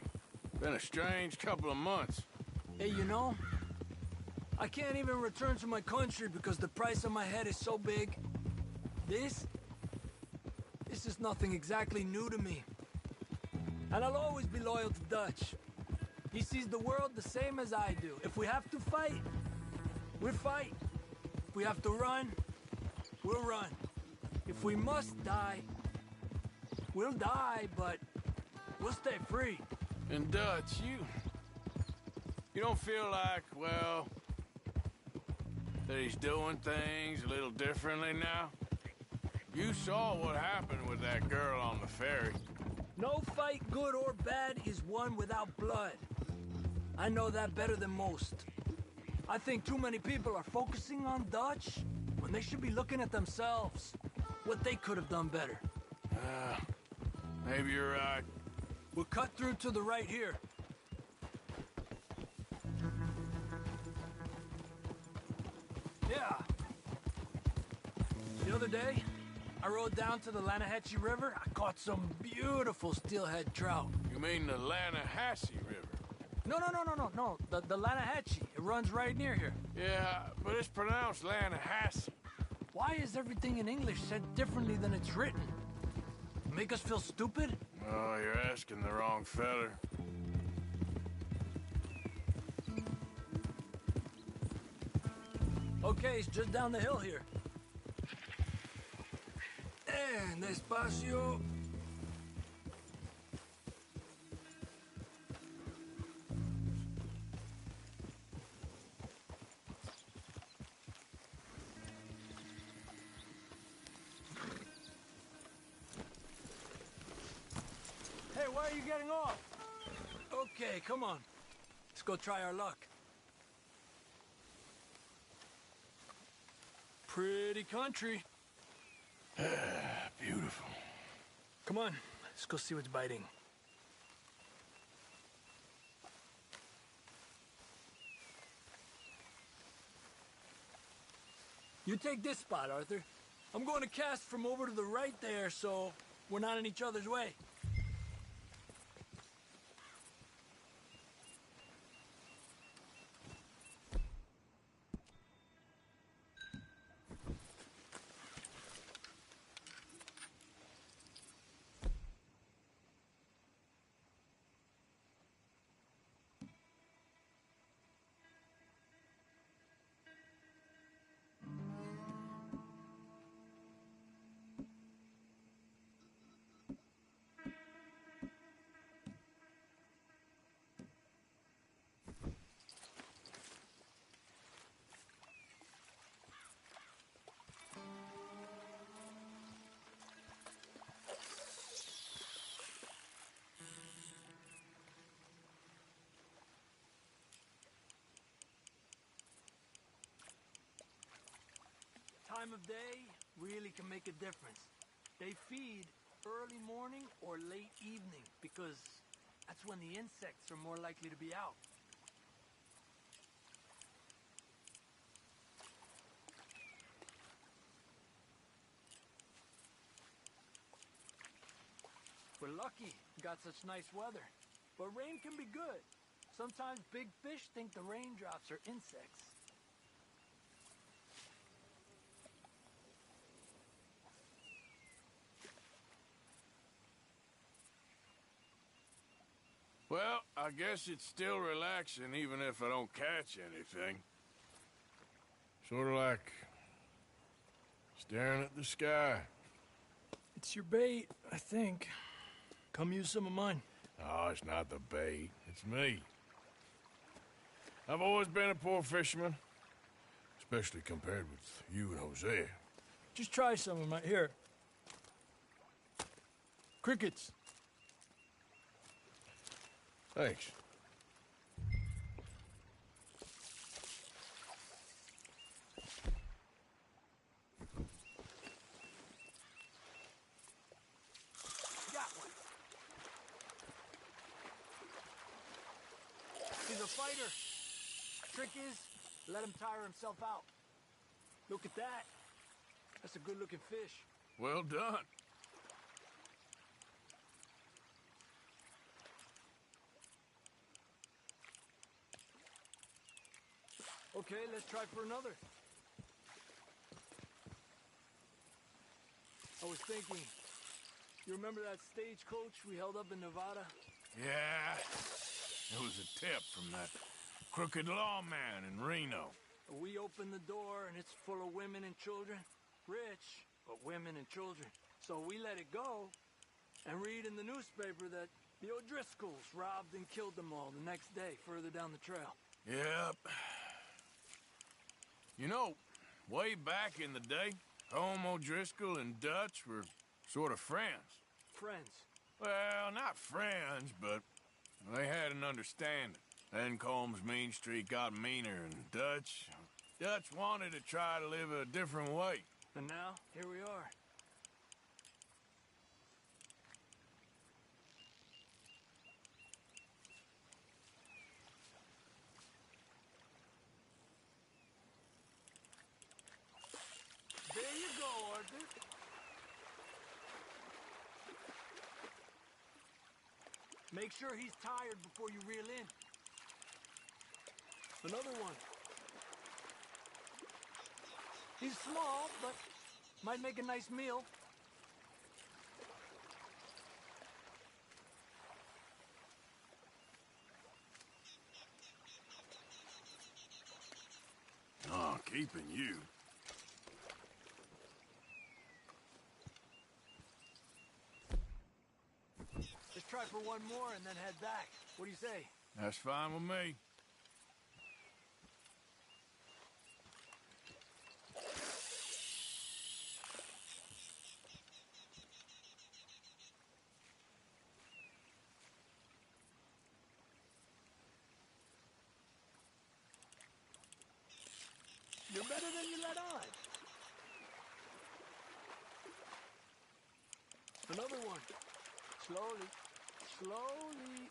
Been a strange couple of months. Hey, you know, I can't even return to my country because the price on my head is so big. This is nothing exactly new to me. And I'll always be loyal to Dutch. He sees the world the same as I do. If we have to fight, we'll fight. If we have to run, we'll run. If we must die, we'll die, but we'll stay free. And Dutch, you don't feel like, well, that he's doing things a little differently now? You saw what happened with that girl on the ferry. No fight, good or bad, is won without blood. I know that better than most. I think too many people are focusing on Dutch when they should be looking at themselves. What they could have done better. Maybe you're right. We'll cut through to the right here. Yeah. The other day, I rode down to the Lanahatchee River. I caught some beautiful steelhead trout. You mean the Lanahatchee River? No. The Lanahatchee. It runs right near here. Yeah, but it's pronounced Lanahatchee. Why is everything in English said differently than it's written? Make us feel stupid? Oh, you're asking the wrong fella. Okay, it's just down the hill here. And despacio. why are you getting off? Okay, come on. Let's go try our luck. Pretty country. Beautiful. Come on, let's go see what's biting. You take this spot, Arthur. I'm going to cast from over to the right there, so we're not in each other's way. Time of day really can make a difference. They feed early morning or late evening because that's when the insects are more likely to be out. We're lucky we got such nice weather, but rain can be good. Sometimes big fish think the raindrops are insects. Well, I guess it's still relaxing even if I don't catch anything. Sort of like staring at the sky. It's your bait, I think. Come use some of mine. Oh, it's not the bait. It's me. I've always been a poor fisherman, especially compared with you and Jose. Just try some of mine. Here. Crickets. Thanks. Got one. He's a fighter. Trick is, let him tire himself out. Look at that. That's a good-looking fish. Well done. Okay, let's try for another. I was thinking, you remember that stagecoach we held up in Nevada? Yeah, it was a tip from that crooked lawman in Reno. We opened the door and it's full of women and children. Rich, but women and children. So we let it go and read in the newspaper that the O'Driscolls robbed and killed them all the next day further down the trail. Yep. You know, way back in the day, Home O'Driscoll and Dutch were sort of friends. Friends? Well, not friends, but they had an understanding. Then Combs' mean streak got meaner, and Dutch wanted to try to live a different way. And now, here we are. There you go, Arthur. Make sure he's tired before you reel in. Another one. He's small, but might make a nice meal. Oh, keeping you. Let's try for one more and then head back. What do you say? That's fine with me. better than you let on. Another one. Slowly. Slowly.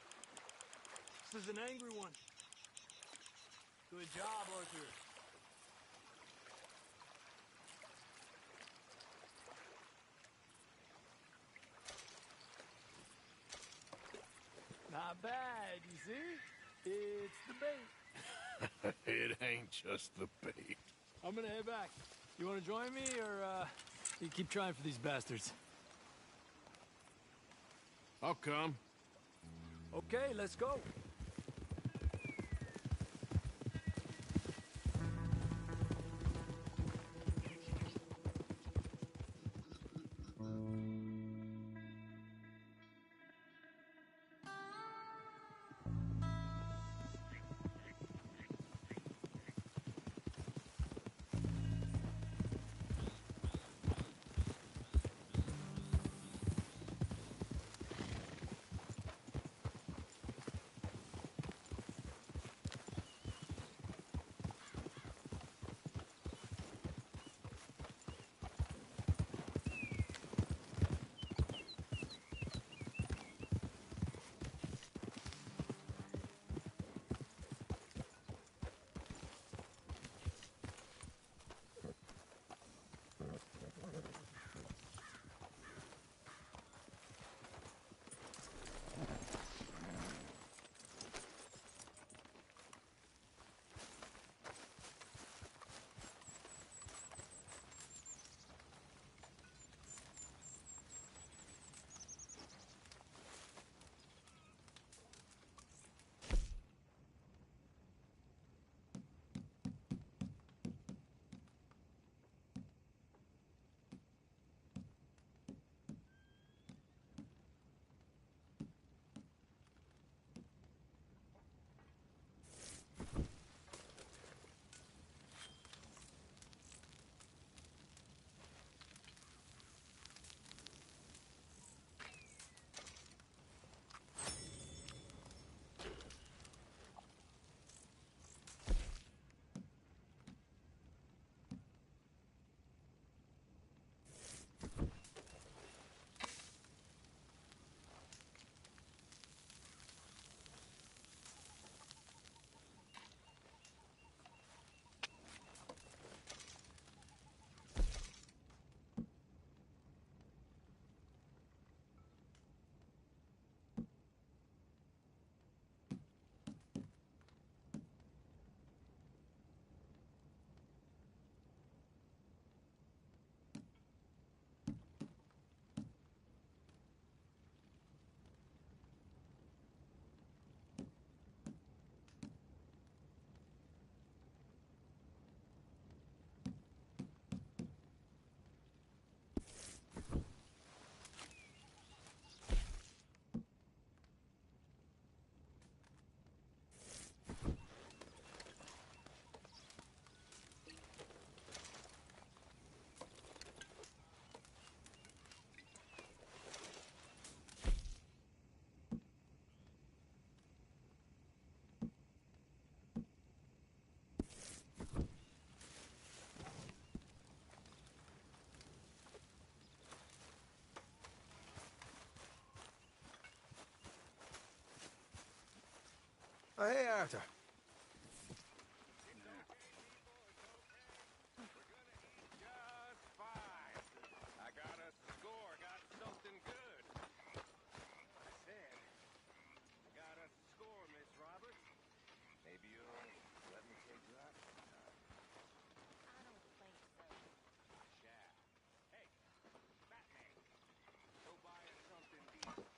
This is an angry one. Good job, Arthur. Not bad, you see? It's the bait. It ain't just the bait. I'm gonna head back. You wanna join me, or, you keep trying for these bastards? I'll come. Okay, let's go. Oh, hey, Arthur. I got a score, got something good. I said, I got a score, Miss Roberts. Maybe you'll let me take you out sometime. I don't think so. I shall. Hey, Batman, go buy us something decent.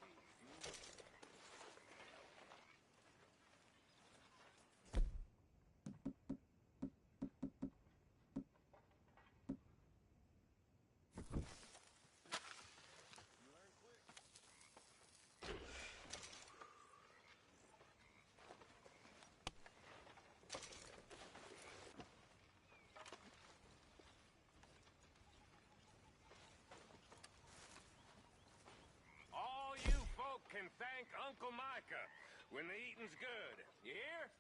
All you folk can thank Uncle Micah when the eating's good. You hear?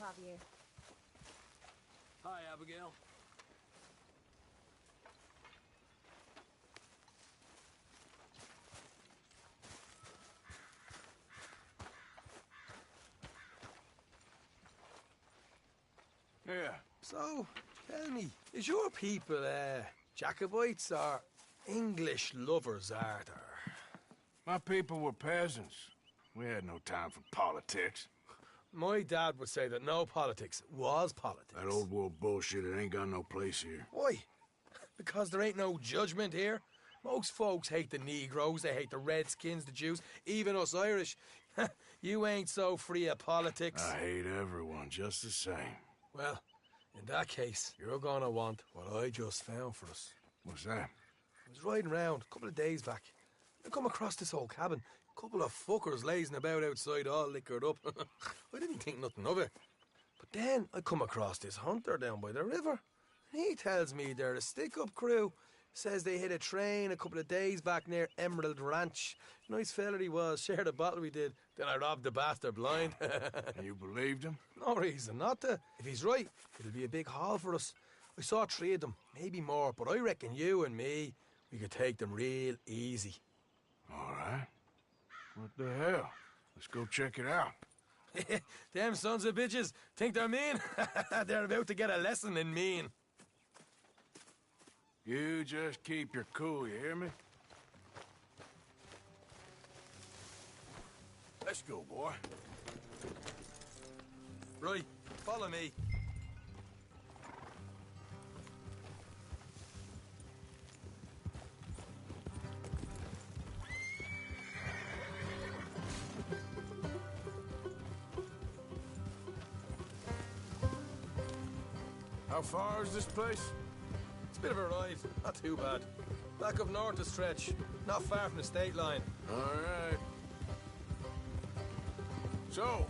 Javier. Hi, Abigail. Yeah. So, tell me, is your people, Jacobites or English lovers, Arthur? My people were peasants. We had no time for politics. My dad would say that no politics was politics. That old world bullshit, it ain't got no place here. Why? Because there ain't no judgment here. Most folks hate the Negroes, they hate the Redskins, the Jews, even us Irish. You ain't so free of politics. I hate everyone just the same. Well, in that case, you're gonna want what I just found for us. What's that? I was riding around a couple of days back. I come across this old cabin. A couple of fuckers lazing about outside all liquored up. I didn't think nothing of it. But then I come across this hunter down by the river. And he tells me they're a stick-up crew. Says they hit a train a couple of days back near Emerald Ranch. Nice fella he was. Shared a bottle we did. Then I robbed the bastard blind. You believed him? No reason not to. If he's right, it'll be a big haul for us. I saw 3 of them, maybe more, but I reckon you and me, we could take them real easy. All right. What the hell? Let's go check it out. Them sons of bitches think they're mean. They're about to get a lesson in mean. You just keep your cool, you hear me? Let's go, boy. Right, follow me. How far is this place? It's a bit of a ride, not too bad. Back up north a stretch, not far from the state line. All right. So,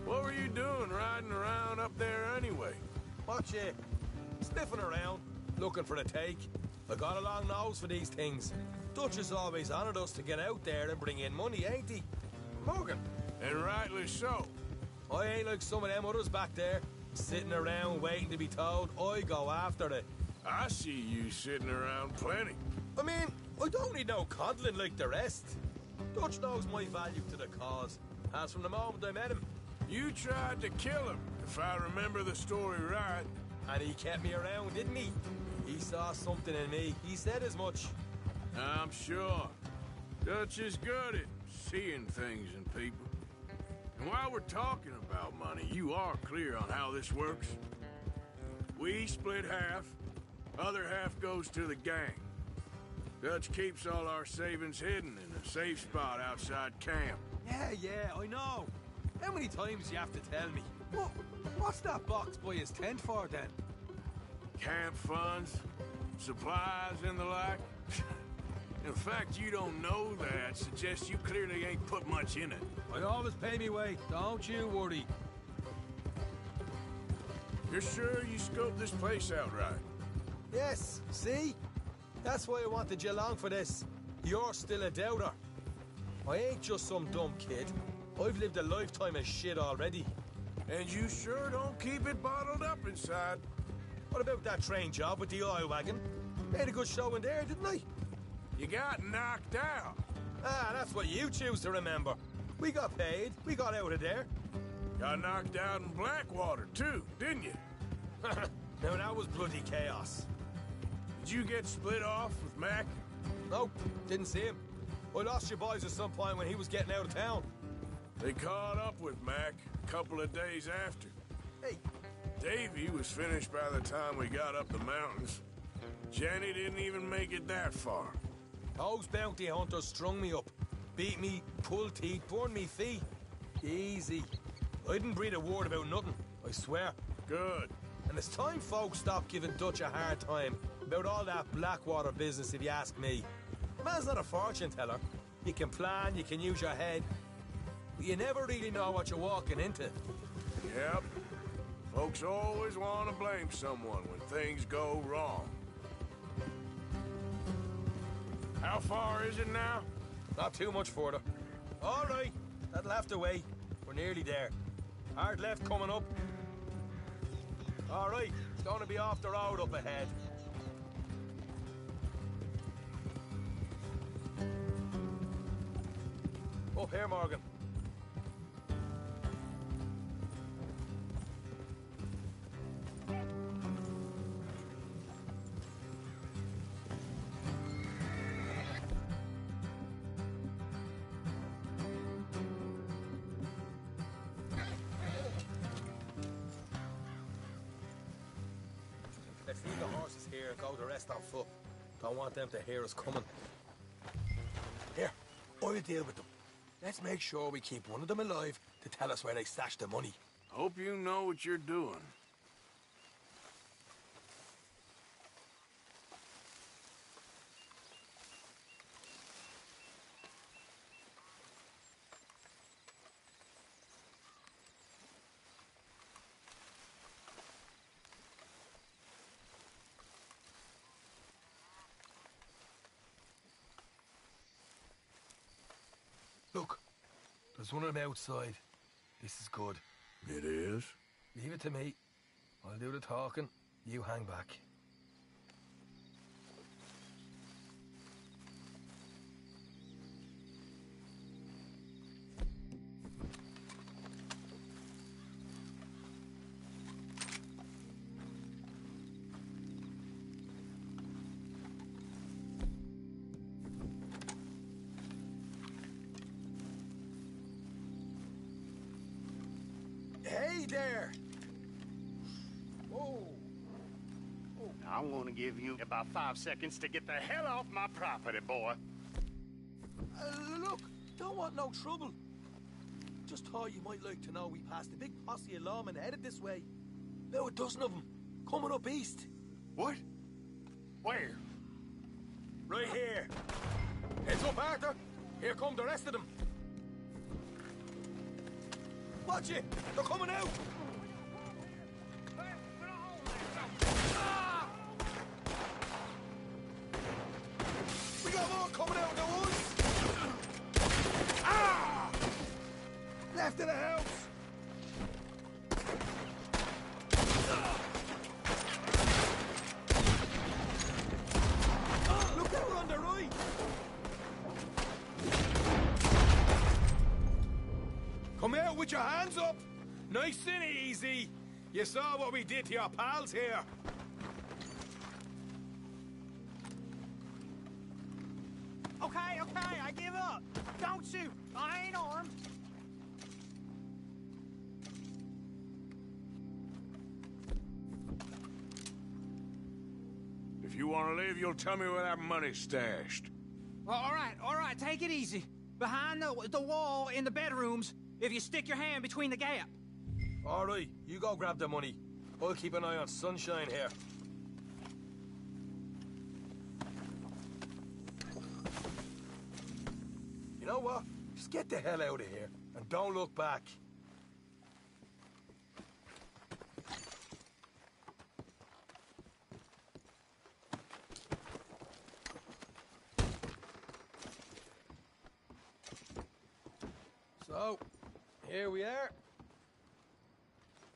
what were you doing riding around up there anyway? Watch it. Sniffing around, looking for a take. I got a long nose for these things. Dutch has always honoured us to get out there and bring in money, ain't he? Morgan. And rightly so. I ain't like some of them others back there, sitting around waiting to be told. I go after it. I see you sitting around plenty. I mean, I don't need no coddling like the rest. Dutch knows my value to the cause. As from the moment I met him. You tried to kill him, if I remember the story right. And he kept me around, didn't he? He saw something in me. He said as much. I'm sure. Dutch is good at seeing things in people. And while we're talking about money, you are clear on how this works? We split half. Other half goes to the gang. Dutch keeps all our savings hidden in a safe spot outside camp. Yeah, I know. How many times do you have to tell me? What's that box by his tent for, then? Camp funds, supplies, and the like. The fact you don't know that suggests you clearly ain't put much in it. I always pay me weight, don't you worry. You're sure you scoped this place out right? Yes, see? That's why I wanted you along for this. You're still a doubter. I ain't just some dumb kid. I've lived a lifetime of shit already. And you sure don't keep it bottled up inside. What about that train job with the oil wagon? Made a good show in there, didn't I? You got knocked out. Ah, that's what you choose to remember. We got paid. We got out of there. Got knocked out in Blackwater, too, didn't you? Now, that was bloody chaos. Did you get split off with Mac? Nope, didn't see him. I lost your boys at some point when he was getting out of town. They caught up with Mac a couple of days after. Hey. Davy was finished by the time we got up the mountains. Jenny didn't even make it that far. Those bounty hunters strung me up. Beat me, pulled teeth, burned me feet. Easy. I didn't breathe a word about nothing, I swear. Good. And it's time folks stop giving Dutch a hard time about all that Blackwater business, if you ask me. The man's not a fortune teller. You can plan, you can use your head, but you never really know what you're walking into. Yep. Folks always want to blame someone when things go wrong. How far is it now? Not too much further. All right, that'll have to wait. We're nearly there. Hard left coming up. All right, it's going to be off the road up ahead. Up here, Morgan. Let's leave the horses here and go the rest on foot. Don't want them to hear us coming. Here, I'll deal with them. Let's make sure we keep one of them alive to tell us where they stashed the money. Hope you know what you're doing. Look, there's one of them outside. This is good. It is? Leave it to me. I'll do the talking. You hang back. Hey there! Whoa! I'm gonna give you about 5 seconds to get the hell off my property, boy. Look, don't want no trouble. Just thought you might like to know we passed a big posse of lawmen headed this way. About a dozen of them, coming up east. What? Where? Right here. Heads up, Arthur. Here come the rest of them. Watch it! They're coming out! We got more coming out of the woods! Ah! Left of the house! Look out on the right! Come out with your hands up! Nice and easy! You saw what we did to your pals here. Okay, I give up. Don't shoot. I ain't armed. If you want to leave, you'll tell me where that money's stashed. Well, all right, take it easy. Behind the wall in the bedrooms, if you stick your hand between the gap. All right, you go grab the money. I'll keep an eye on Sunshine here. You know what? Just get the hell out of here and don't look back. So, here we are.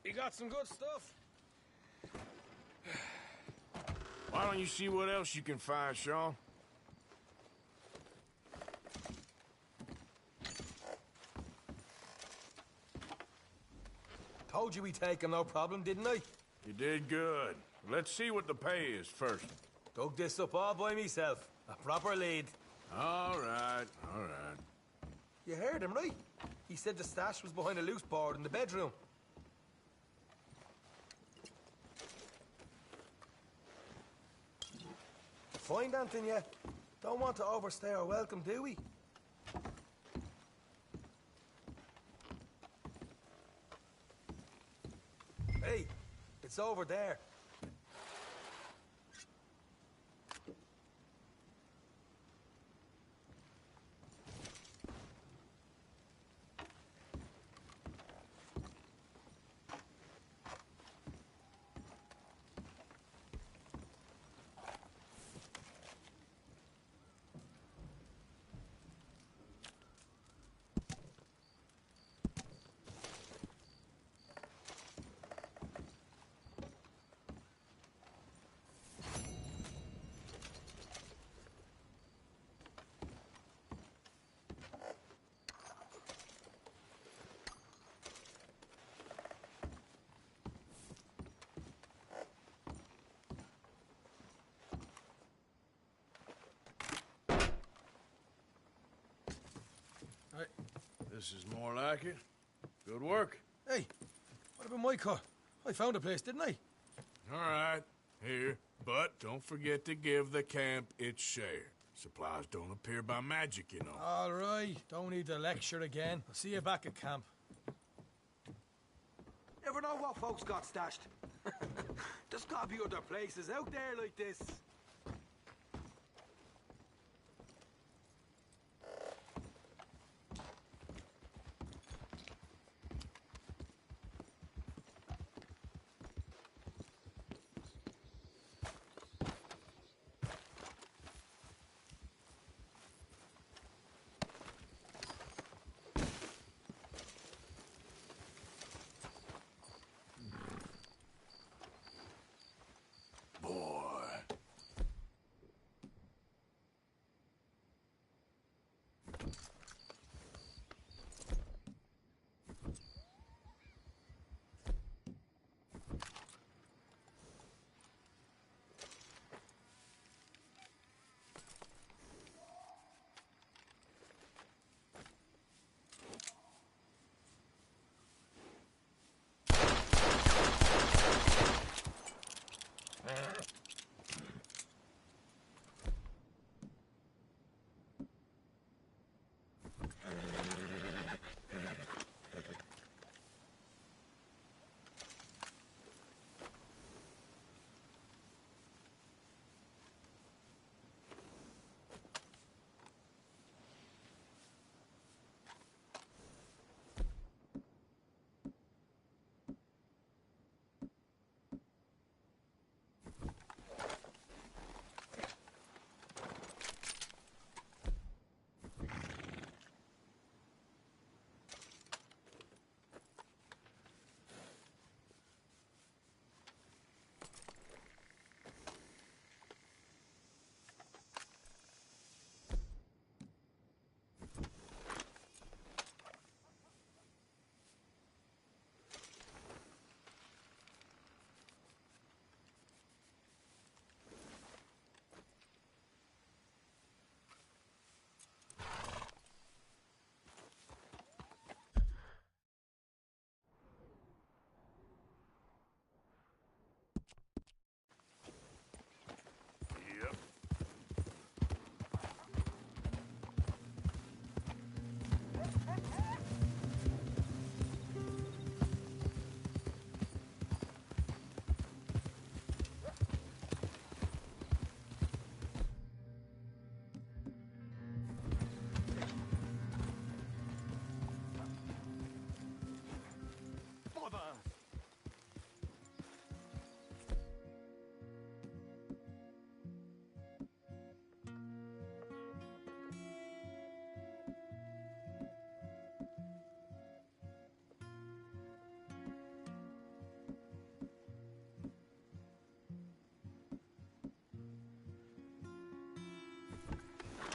We got some good stuff. Why don't you see what else you can find, Sean? Told you we'd take him, no problem, didn't I? You did good. Let's see what the pay is first. Dug this up all by myself. A proper lead. All right, all right. You heard him, right? He said the stash was behind a loose board in the bedroom. Find anything yet? Don't want to overstay our welcome, do we? Hey, it's over there. This is more like it. Good work. Hey, what about my car? I found a place, didn't I? All right, here. But don't forget to give the camp its share. Supplies don't appear by magic, you know. All right, don't need to lecture again. I'll see you back at camp. Never know what folks got stashed. There's gotta be other places out there like this.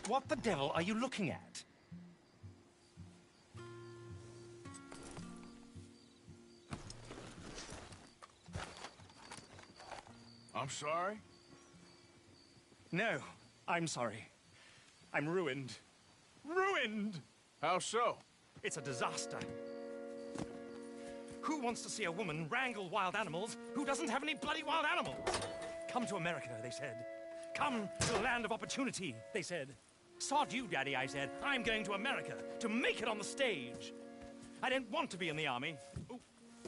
What the devil are you looking at? I'm sorry? No, I'm sorry. I'm ruined. Ruined! How so? It's a disaster. Who wants to see a woman wrangle wild animals who doesn't have any bloody wild animals? Come to America, they said. Come to the land of opportunity, they said. Sod you, Daddy, I said. I'm going to America to make it on the stage. I don't want to be in the army. Ooh,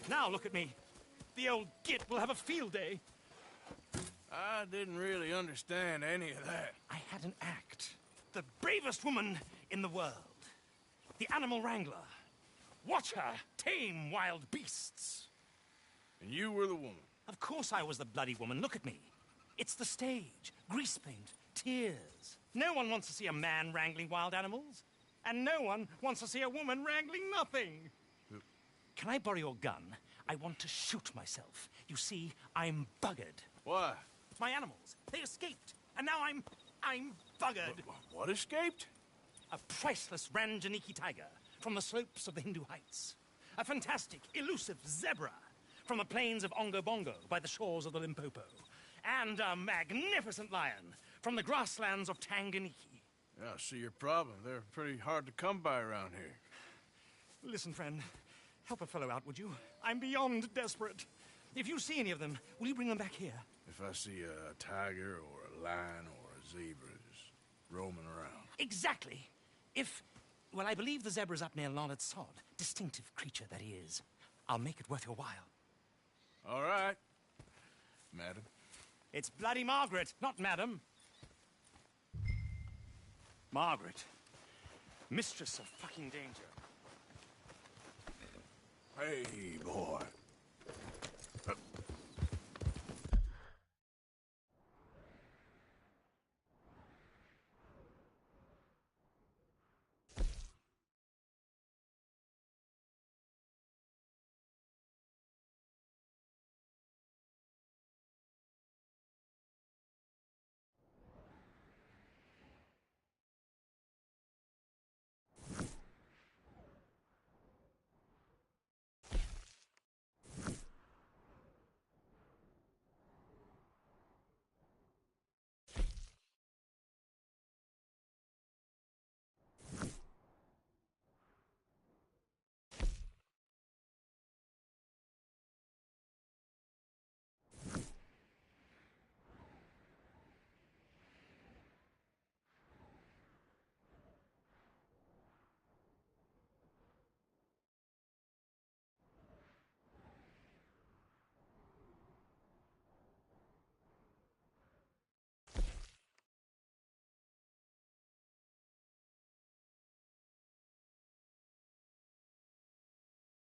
now look at me. The old git will have a field day. I didn't really understand any of that. I had an act. The bravest woman in the world. The animal wrangler. Watch her tame wild beasts. And you were the woman? Of course I was the bloody woman. Look at me. It's the stage. Grease paint. Tears. No one wants to see a man wrangling wild animals. And no one wants to see a woman wrangling nothing. Can I borrow your gun? I want to shoot myself. You see, I'm buggered. Why? My animals. They escaped. And now I'm buggered. What escaped? A priceless Ranjaniki tiger from the slopes of the Hindu Heights. A fantastic, elusive zebra from the plains of Ongo Bongo by the shores of the Limpopo. And a magnificent lion from the grasslands of Tanganyika. Yeah, I see your problem. They're pretty hard to come by around here. Listen, friend. Help a fellow out, would you? I'm beyond desperate. If you see any of them, will you bring them back here? If I see a tiger or a lion or a zebra just roaming around. Exactly. Well, I believe the zebra's up near Larned Sod. Distinctive creature that he is. I'll make it worth your while. All right, madam. It's bloody Margaret, not madam. Margaret. Mistress of fucking danger. Hey,